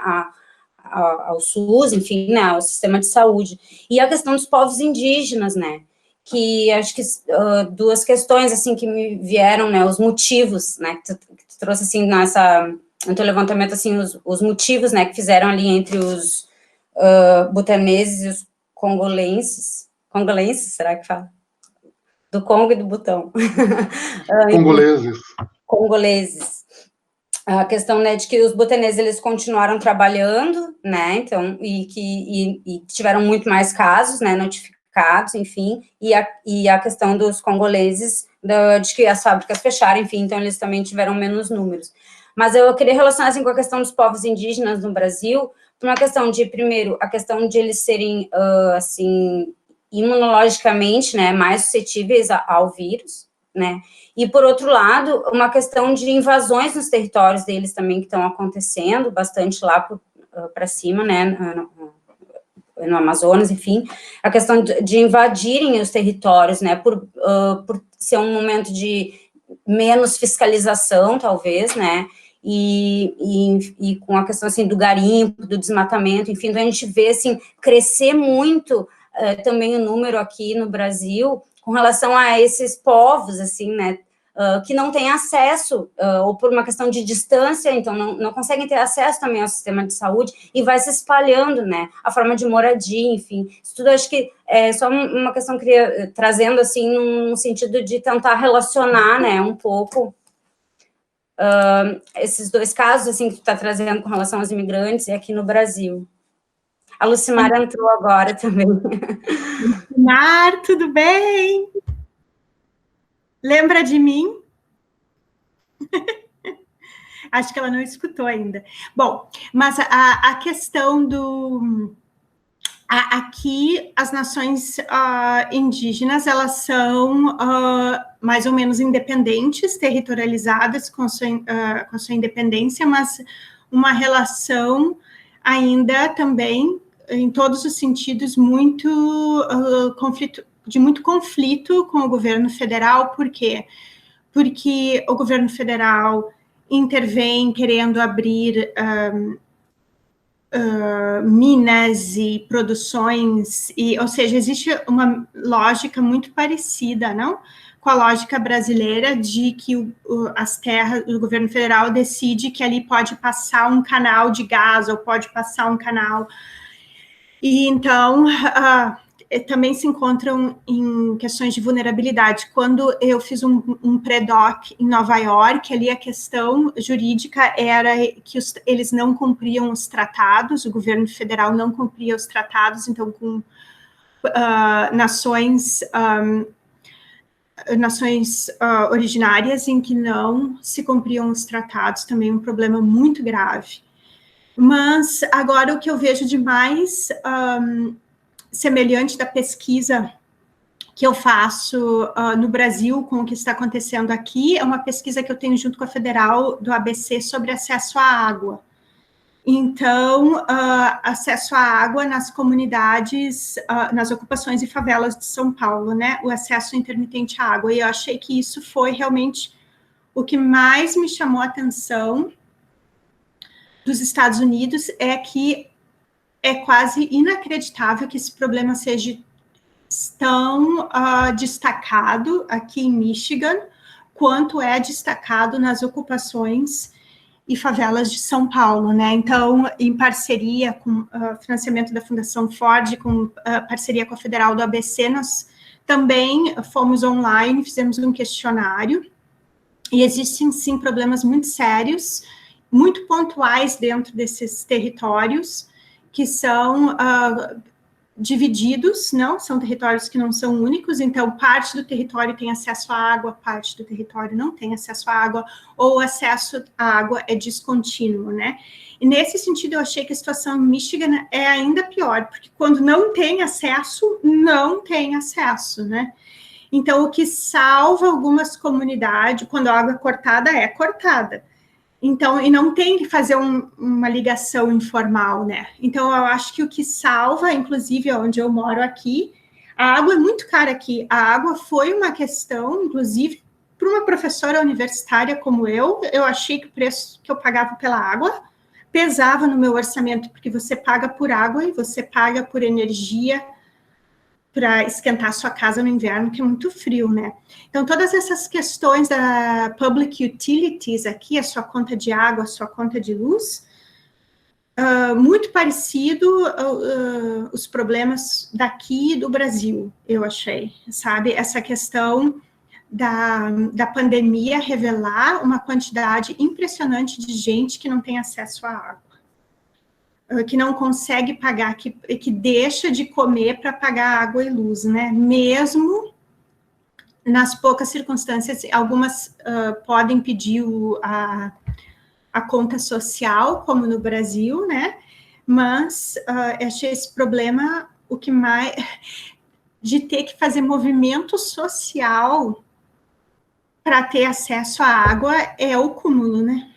ao SUS, enfim, né, ao sistema de saúde. E a questão dos povos indígenas, né, que acho que duas questões, assim, que me vieram, né, os motivos, né, que tu trouxe, assim, no teu levantamento, assim, os motivos, né, que fizeram ali entre os butaneses e os congolenses, será que fala? Do Congo e do Butão. Congoleses. A questão, né, de que os butaneses, eles continuaram trabalhando, né, então, e tiveram muito mais casos, né, notificados, enfim, e a questão dos congoleses, de que as fábricas fecharam, enfim, então eles também tiveram menos números. Mas eu queria relacionar, assim, com a questão dos povos indígenas no Brasil, por uma questão de, primeiro, a questão de eles serem, assim, imunologicamente, né, mais suscetíveis ao vírus, né, e, por outro lado, uma questão de invasões nos territórios deles também que estão acontecendo, bastante lá para cima, né, no Amazonas, enfim, a questão de invadirem os territórios, né, por ser um momento de menos fiscalização, talvez, né, e com a questão, assim, do garimpo, do desmatamento, enfim, então a gente vê, assim, crescer muito também o número aqui no Brasil com relação a esses povos, assim, né, que não têm acesso, ou por uma questão de distância, então não conseguem ter acesso também ao sistema de saúde, e vai se espalhando, né, a forma de moradia, enfim, isso tudo acho que é só uma questão que eu queria, trazendo, assim, num sentido de tentar relacionar, né, um pouco esses dois casos, assim, que tu está trazendo com relação aos imigrantes e aqui no Brasil. A Lucimar entrou agora também. Lucimar, tudo bem? Lembra de mim? Acho que ela não escutou ainda. Bom, mas a questão do... Aqui, as nações indígenas, elas são mais ou menos independentes, territorializadas com sua independência, mas uma relação ainda também, em todos os sentidos, de muito conflito com o governo federal. Por quê? Porque o governo federal intervém querendo abrir minas e produções, ou seja, existe uma lógica muito parecida, não? Com a lógica brasileira de que as terras, o governo federal decide que ali pode passar um canal de gás ou pode passar um canal. E então também se encontram em questões de vulnerabilidade. Quando eu fiz um pré-doc em Nova York, ali a questão jurídica era que eles não cumpriam os tratados, o governo federal não cumpria os tratados, então com nações originárias em que não se cumpriam os tratados, também um problema muito grave. Mas agora o que eu vejo de mais semelhante da pesquisa que eu faço no Brasil com o que está acontecendo aqui, é uma pesquisa que eu tenho junto com a Federal do ABC sobre acesso à água. Então, acesso à água nas comunidades, nas ocupações e favelas de São Paulo, né? O acesso intermitente à água. E eu achei que isso foi realmente o que mais me chamou a atenção dos Estados Unidos é que é quase inacreditável que esse problema seja tão destacado aqui em Michigan, quanto é destacado nas ocupações e favelas de São Paulo, né? Então, em parceria com financiamento da Fundação Ford, com parceria com a Federal do ABC, nós também fomos online, fizemos um questionário, e existem, sim, problemas muito sérios, muito pontuais dentro desses territórios, que são divididos, não, são territórios que não são únicos, então parte do território tem acesso à água, parte do território não tem acesso à água, ou o acesso à água é descontínuo, né? E nesse sentido eu achei que a situação em Michigan é ainda pior, porque quando não tem acesso, não tem acesso, né? Então o que salva algumas comunidades, quando a água é cortada, então, e não tem que fazer uma ligação informal, né? Então, eu acho que o que salva, inclusive onde eu moro aqui, a água é muito cara aqui. A água foi uma questão, inclusive, para uma professora universitária como eu achei que o preço que eu pagava pela água pesava no meu orçamento, porque você paga por água e você paga por energia para esquentar a sua casa no inverno, que é muito frio, né? Então, todas essas questões da public utilities aqui, a sua conta de água, a sua conta de luz, muito parecido os problemas daqui do Brasil, eu achei, sabe? Essa questão da pandemia revelar uma quantidade impressionante de gente que não tem acesso à água, que não consegue pagar, que deixa de comer para pagar água e luz, né? Mesmo nas poucas circunstâncias, algumas podem pedir a conta social, como no Brasil, né? Mas achei esse problema o que mais de ter que fazer movimento social para ter acesso à água é o cúmulo, né?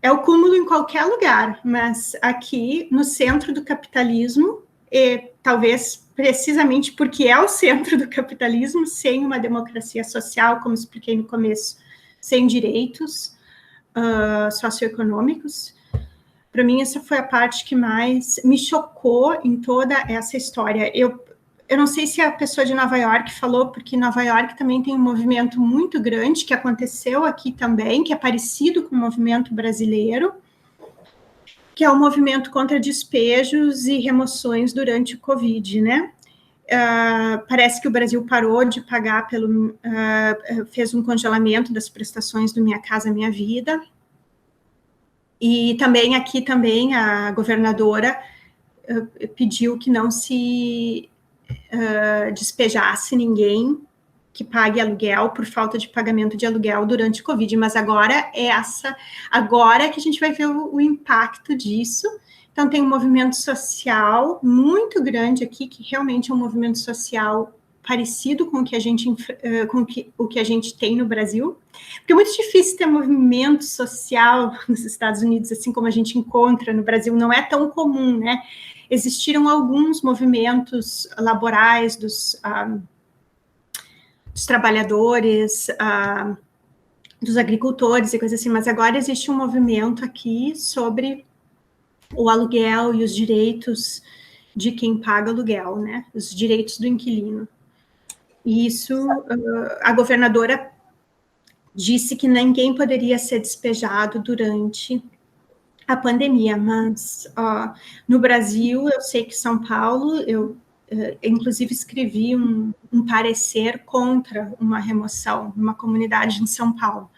É o cúmulo em qualquer lugar, mas aqui no centro do capitalismo, e talvez precisamente porque é o centro do capitalismo, sem uma democracia social, como expliquei no começo, sem direitos socioeconômicos. Para mim, essa foi a parte que mais me chocou em toda essa história. Eu não sei se a pessoa de Nova York falou, porque Nova York também tem um movimento muito grande, que aconteceu aqui também, que é parecido com o movimento brasileiro, que é o movimento contra despejos e remoções durante o Covid, né? Parece que o Brasil parou de pagar fez um congelamento das prestações do Minha Casa Minha Vida, e também aqui também a governadora pediu que não se despejasse ninguém que pague aluguel por falta de pagamento de aluguel durante o Covid, mas agora agora que a gente vai ver o impacto disso. Então tem um movimento social muito grande aqui, que realmente é um movimento social parecido com o que a gente tem no Brasil, porque é muito difícil ter movimento social nos Estados Unidos, assim como a gente encontra no Brasil, não é tão comum, né? Existiram alguns movimentos laborais dos trabalhadores, dos agricultores e coisas assim, mas agora existe um movimento aqui sobre o aluguel e os direitos de quem paga aluguel, né? Os direitos do inquilino. E isso, a governadora disse que ninguém poderia ser despejado durante a pandemia, mas no Brasil, eu sei que São Paulo, eu inclusive escrevi um parecer contra uma remoção numa comunidade em São Paulo,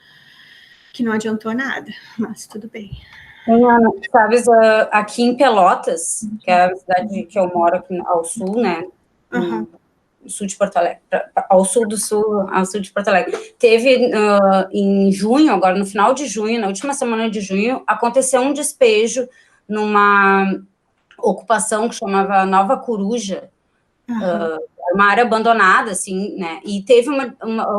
que não adiantou nada, mas tudo bem. Sabes, aqui em Pelotas, que é a cidade que eu moro aqui ao sul, né, no sul de Porto Alegre, ao sul de Porto Alegre, teve em junho, agora no final de junho, na última semana de junho, aconteceu um despejo numa ocupação que chamava Nova Coruja, uma área abandonada, assim, né, e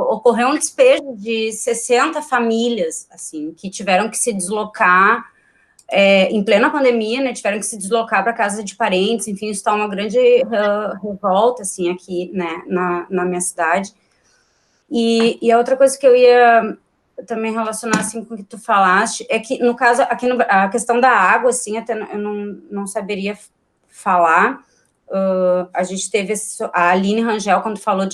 ocorreu um despejo de 60 famílias, assim, que tiveram que se deslocar em plena pandemia, né, tiveram que se deslocar para casa de parentes, enfim, isso está uma grande revolta, assim, aqui, né, na minha cidade. E a outra coisa que eu ia também relacionar, assim, com o que tu falaste, é que, no caso, aqui a questão da água, assim, até eu não saberia falar. A gente teve a Aline Rangel, quando falou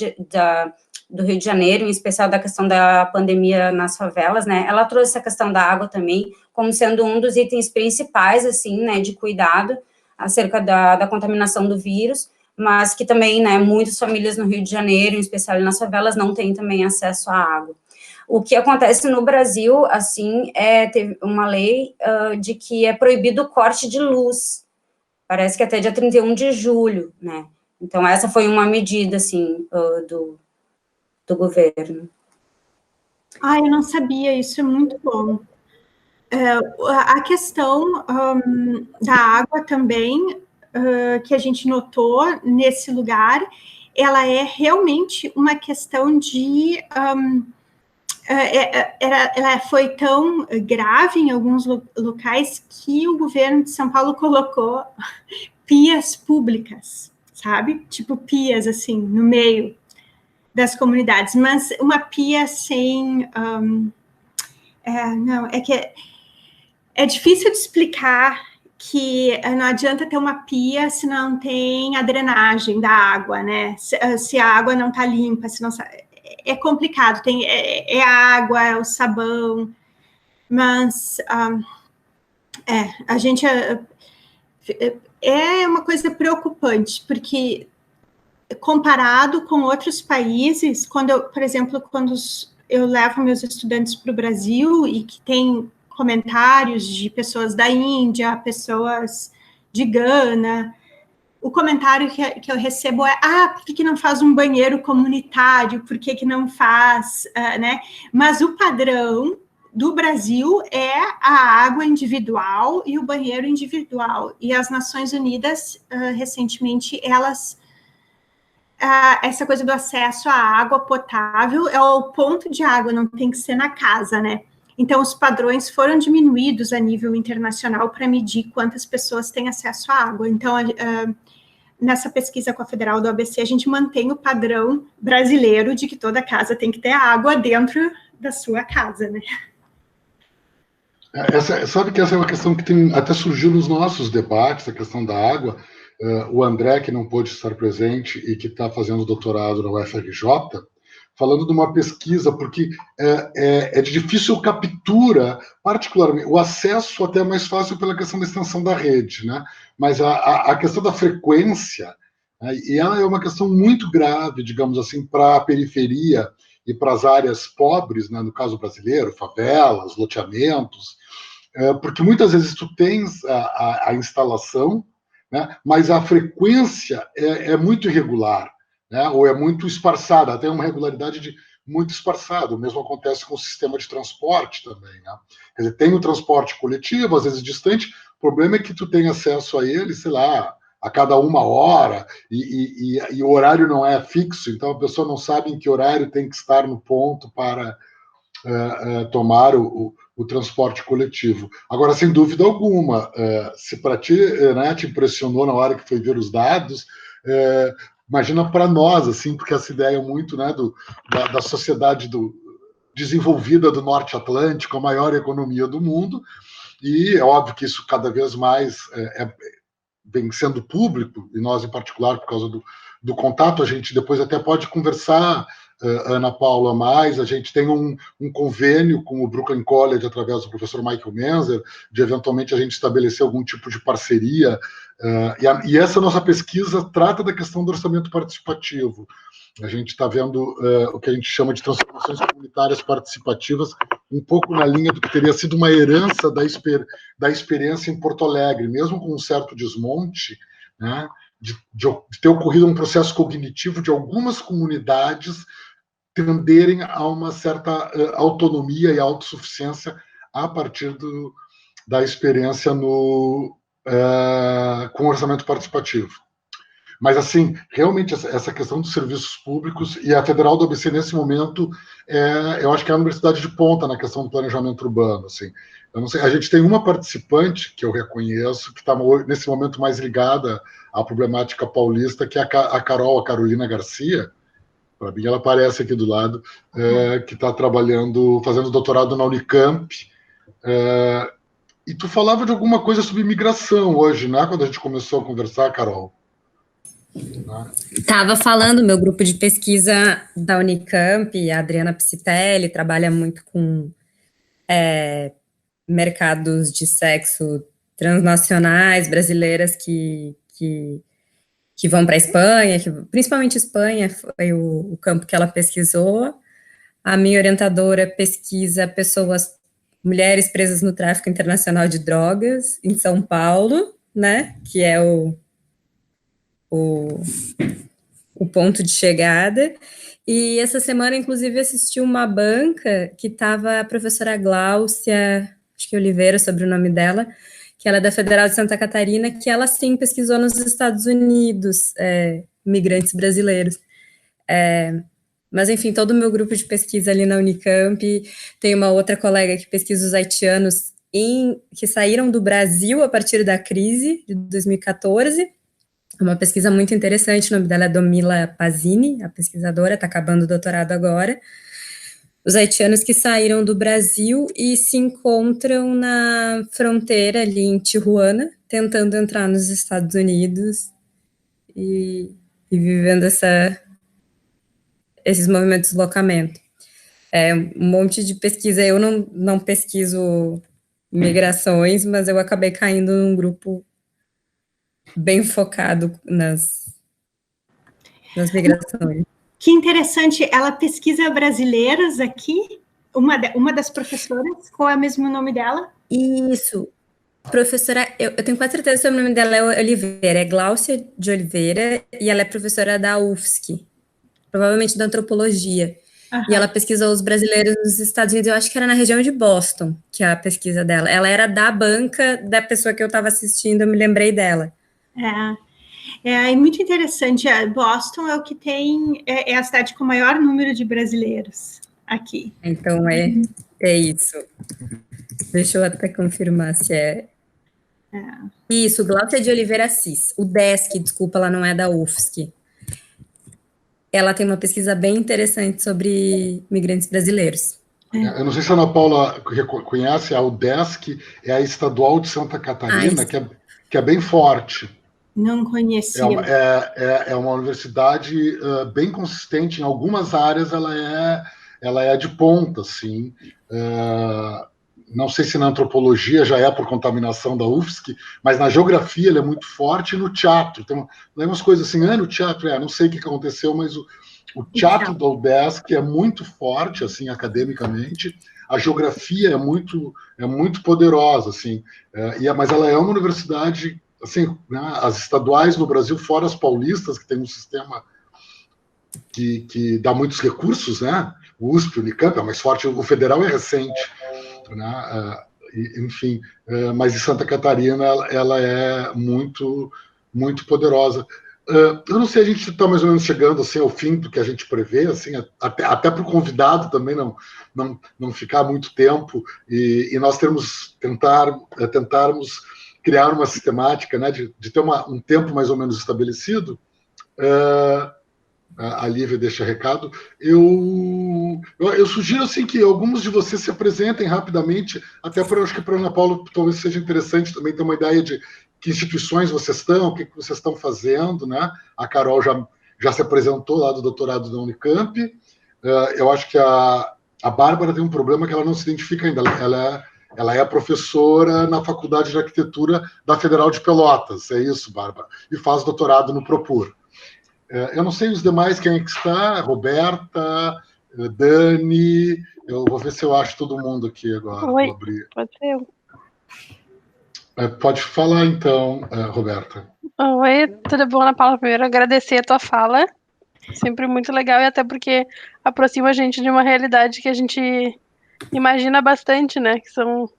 do Rio de Janeiro, em especial da questão da pandemia nas favelas, né, ela trouxe a questão da água também, como sendo um dos itens principais, assim, né, de cuidado acerca da contaminação do vírus, mas que também, né, muitas famílias no Rio de Janeiro, em especial nas favelas, não têm também acesso à água. O que acontece no Brasil, assim, teve uma lei de que é proibido o corte de luz, parece que até dia 31 de julho, né, então essa foi uma medida, assim, do governo. Eu não sabia, isso é muito bom. A questão da água também, que a gente notou nesse lugar, ela é realmente uma questão de... ela foi tão grave em alguns locais que o governo de São Paulo colocou pias públicas, sabe? Tipo pias, assim, no meio das comunidades, mas uma pia sem... não, é que é difícil de explicar que não adianta ter uma pia se não tem a drenagem da água, né? Se a água não está limpa, se não... É complicado, é a água, é o sabão, mas a gente... É uma coisa preocupante, porque comparado com outros países, por exemplo, quando eu levo meus estudantes para o Brasil e que tem comentários de pessoas da Índia, pessoas de Gana, o comentário que eu recebo é, por que não faz um banheiro comunitário, por que não faz, né? Mas o padrão do Brasil é a água individual e o banheiro individual, e as Nações Unidas, recentemente, essa coisa do acesso à água potável, o ponto de água não tem que ser na casa, né? Então, os padrões foram diminuídos a nível internacional para medir quantas pessoas têm acesso à água. Então, nessa pesquisa com a Federal do ABC, a gente mantém o padrão brasileiro de que toda casa tem que ter água dentro da sua casa, né? Sabe que essa é uma questão que até surgiu nos nossos debates, a questão da água. O André, que não pôde estar presente e que está fazendo doutorado na UFRJ, falando de uma pesquisa, porque é de difícil captura, particularmente, o acesso até é mais fácil pela questão da extensão da rede, né? Mas a questão da frequência, né? E ela é uma questão muito grave, digamos assim, para a periferia e para as áreas pobres, né? No caso brasileiro, favelas, loteamentos, porque muitas vezes tu tens a instalação, né? Mas a frequência é muito irregular, né? Ou é muito esparçada, até uma regularidade muito esparçada. O mesmo acontece com o sistema de transporte também, né? Quer dizer, tem o transporte coletivo, às vezes distante, o problema é que tu tem acesso a ele, sei lá, a cada 1 hora, e o horário não é fixo, então a pessoa não sabe em que horário tem que estar no ponto para tomar o transporte coletivo. Agora, sem dúvida alguma, se para ti, né, te impressionou na hora que foi ver os dados, imagina para nós, assim, porque essa ideia muito, né, da sociedade desenvolvida do Norte Atlântico, a maior economia do mundo, e é óbvio que isso cada vez mais vem sendo público, e nós em particular, por causa do contato, a gente depois até pode conversar, Ana Paula, mais, a gente tem um convênio com o Brooklyn College, através do professor Michael Menzer, de eventualmente a gente estabelecer algum tipo de parceria, e essa nossa pesquisa trata da questão do orçamento participativo. A gente está vendo o que a gente chama de transformações comunitárias participativas, um pouco na linha do que teria sido uma herança da experiência em Porto Alegre, mesmo com um certo desmonte, né, de ter ocorrido um processo cognitivo de algumas comunidades tenderem a uma certa autonomia e autossuficiência a partir da experiência com orçamento participativo. Mas, assim, realmente, essa questão dos serviços públicos, e a Federal do ABC, nesse momento, eu acho que é a universidade de ponta na questão do planejamento urbano. Assim. Eu não sei, a gente tem uma participante, que eu reconheço, que está, nesse momento, mais ligada à problemática paulista, que é a Carolina Garcia, Para mim, ela aparece aqui do lado, que está trabalhando, fazendo doutorado na Unicamp. E tu falava de alguma coisa sobre imigração hoje, né? Quando a gente começou a conversar, Carol. Estava falando, meu grupo de pesquisa da Unicamp, a Adriana Psitelli, trabalha muito com mercados de sexo transnacionais, brasileiras que vão para a Espanha, principalmente Espanha foi o campo que ela pesquisou. A minha orientadora pesquisa mulheres presas no tráfico internacional de drogas em São Paulo, né, que é o ponto de chegada. E essa semana, inclusive, assisti uma banca que estava a professora Gláucia, acho que Oliveira, sobre o nome dela, que ela é da Federal de Santa Catarina, que ela, sim, pesquisou nos Estados Unidos, migrantes brasileiros. Mas, enfim, todo o meu grupo de pesquisa ali na Unicamp, tem uma outra colega que pesquisa os haitianos que saíram do Brasil a partir da crise de 2014, uma pesquisa muito interessante, o nome dela é Domila Pazini, a pesquisadora, está acabando o doutorado agora. Os haitianos que saíram do Brasil e se encontram na fronteira ali em Tijuana, tentando entrar nos Estados Unidos e vivendo esses movimentos de deslocamento. Um monte de pesquisa, eu não pesquiso migrações, mas eu acabei caindo num grupo bem focado nas migrações. Que interessante, ela pesquisa brasileiras aqui, uma das professoras, qual é o mesmo nome dela? Isso, professora, eu tenho quase certeza que o nome dela é Oliveira, é Gláucia de Oliveira, e ela é professora da UFSC, provavelmente da antropologia, e ela pesquisou os brasileiros nos Estados Unidos, eu acho que era na região de Boston, que é a pesquisa dela, ela era da banca da pessoa que eu estava assistindo, eu me lembrei dela. É muito interessante. Boston é o que tem, é a cidade com o maior número de brasileiros aqui. Então é isso. Deixa eu até confirmar se é. Isso, Gláucia de Oliveira Assis. O DESC, desculpa, ela não é da UFSC. Ela tem uma pesquisa bem interessante sobre migrantes brasileiros. Eu não sei se a Ana Paula conhece, a UDESC é a Estadual de Santa Catarina, que é bem forte. Não conhecia. É uma universidade bem consistente, em algumas áreas ela é de ponta, assim. Não sei se na antropologia já é por contaminação da UFSC, mas na geografia ele é muito forte, e no teatro. Tem umas coisas assim, no teatro, não sei o que aconteceu, mas o teatro da UDESC é muito forte, assim, academicamente. A geografia é muito poderosa, assim. Mas ela é uma universidade, assim, né, as estaduais no Brasil, fora as paulistas, que tem um sistema que dá muitos recursos, né? O USP, o Unicamp é mais forte, o federal é recente, né? Enfim, mas em Santa Catarina ela é muito, muito poderosa. Eu não sei, a gente está mais ou menos chegando assim, ao fim do que a gente prevê, assim, até para o convidado também não ficar muito tempo, e nós tentarmos criar uma sistemática, né, de ter um tempo mais ou menos estabelecido. A Lívia deixa recado. Eu sugiro assim, que alguns de vocês se apresentem rapidamente, até acho que para a Ana Paula talvez seja interessante também ter uma ideia de que instituições vocês estão, o que vocês estão fazendo, né? A Carol já se apresentou lá do doutorado da Unicamp. Eu acho que a Bárbara tem um problema que ela não se identifica ainda. Ela é professora na Faculdade de Arquitetura da Federal de Pelotas, é isso, Bárbara, e faz doutorado no Propur. Eu não sei os demais quem é que está, Roberta, Dani, eu vou ver se eu acho todo mundo aqui agora. Oi, vou abrir. pode ser eu. Pode falar então, Roberta. Oi, tudo bom, Ana Paula? Primeiro, agradecer a tua fala, sempre muito legal, e até porque aproxima a gente de uma realidade que a gente imagina bastante, né, que são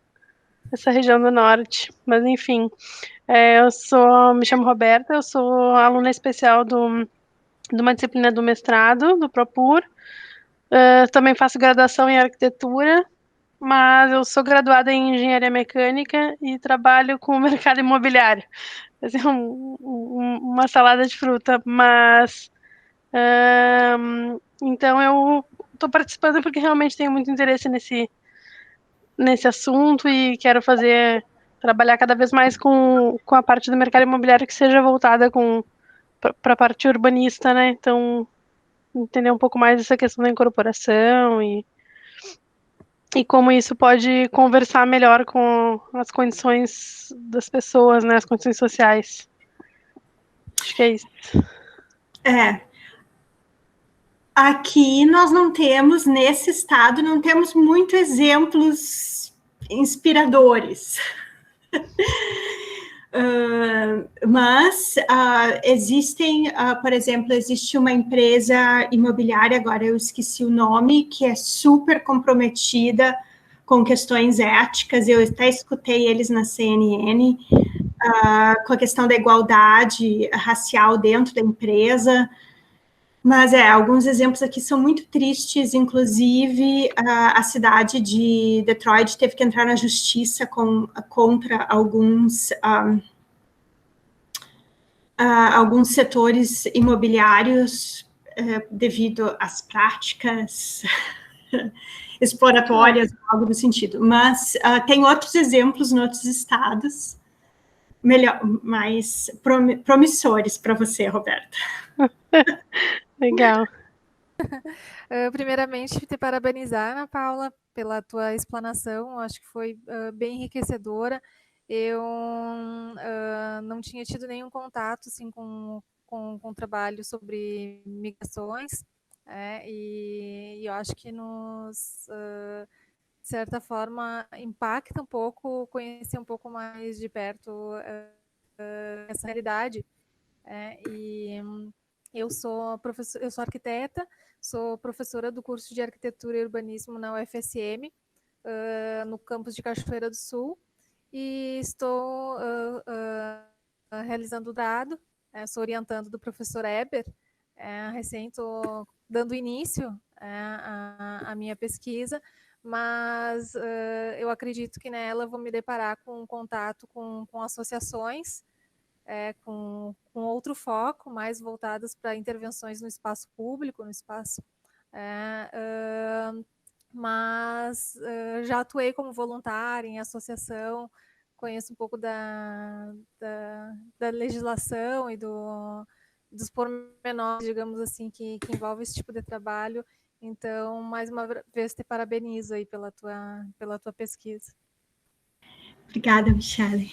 essa região do norte. Mas, enfim, me chamo Roberta, eu sou aluna especial de uma disciplina do mestrado, do Propur. Também faço graduação em arquitetura, mas eu sou graduada em engenharia mecânica e trabalho com o mercado imobiliário. Assim, uma salada de fruta, mas Então, eu estou participando porque realmente tenho muito interesse nesse assunto e quero trabalhar cada vez mais com a parte do mercado imobiliário que seja voltada para a parte urbanista, né? Então, entender um pouco mais essa questão da incorporação e como isso pode conversar melhor com as condições das pessoas, né? As condições sociais. Acho que é isso. Aqui nós não temos, nesse estado, não temos muitos exemplos inspiradores. Mas existem, por exemplo, existe uma empresa imobiliária, agora eu esqueci o nome, que é super comprometida com questões éticas, eu até escutei eles na CNN, com a questão da igualdade racial dentro da empresa. Mas alguns exemplos aqui são muito tristes, inclusive a cidade de Detroit teve que entrar na justiça contra alguns setores imobiliários devido às práticas exploratórias, algo do sentido. Mas tem outros exemplos em outros estados mais promissores para você, Roberta. Legal. Primeiramente, te parabenizar, Ana Paula, pela tua explanação. Acho que foi bem enriquecedora. Eu não tinha tido nenhum contato assim, com trabalho sobre migrações, e eu acho que nos, de certa forma, impacta um pouco conhecer um pouco mais de perto essa realidade. E eu sou arquiteta, sou professora do curso de Arquitetura e Urbanismo na UFSM, no campus de Cachoeira do Sul, e estou realizando o dado, sou orientando do professor Eber, recém estou dando início à minha pesquisa, mas eu acredito que nela vou me deparar com um contato com associações, com outro foco, mais voltadas para intervenções no espaço público, no espaço, mas já atuei como voluntária em associação, conheço um pouco da legislação e dos pormenores, digamos assim, que envolve esse tipo de trabalho. Então, mais uma vez, te parabenizo aí pela tua pesquisa. Obrigada, Michele.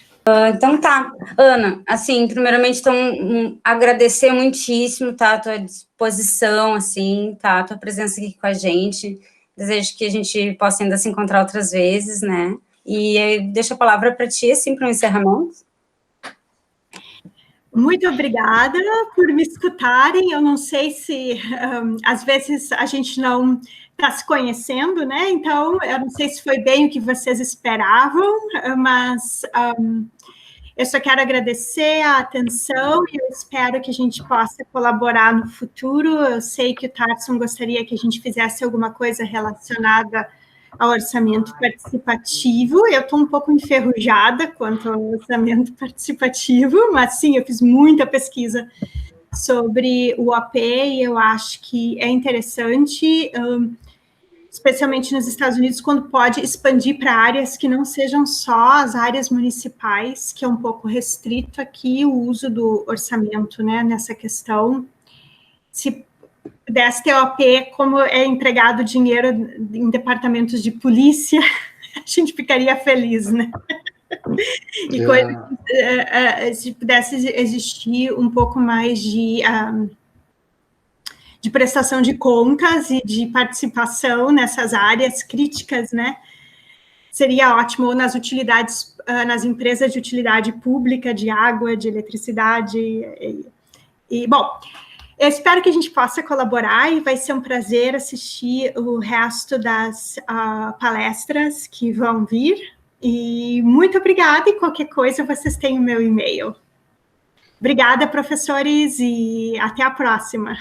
Então tá, Ana, assim, primeiramente, então, agradecer muitíssimo, tá, a tua disposição, assim, tá, a tua presença aqui com a gente, desejo que a gente possa ainda se encontrar outras vezes, né, e deixo a palavra para ti, assim, para o encerramento. Muito obrigada por me escutarem, eu não sei se, às vezes, a gente não está se conhecendo, né, então, eu não sei se foi bem o que vocês esperavam, mas eu só quero agradecer a atenção e eu espero que a gente possa colaborar no futuro. Eu sei que o Tarson gostaria que a gente fizesse alguma coisa relacionada ao orçamento participativo. Eu estou um pouco enferrujada quanto ao orçamento participativo, mas sim, eu fiz muita pesquisa sobre o OP e eu acho que é interessante, especialmente nos Estados Unidos, quando pode expandir para áreas que não sejam só as áreas municipais, que é um pouco restrito aqui o uso do orçamento, né, nessa questão. Se pudesse ter OP, como é empregado dinheiro em departamentos de polícia, a gente ficaria feliz, né? E se pudesse existir um pouco mais de prestação de contas e de participação nessas áreas críticas, né? Seria ótimo, ou nas utilidades, nas empresas de utilidade pública, de água, de eletricidade. Bom, eu espero que a gente possa colaborar e vai ser um prazer assistir o resto das palestras que vão vir. E muito obrigada, e qualquer coisa vocês têm o meu e-mail. Obrigada, professores, e até a próxima.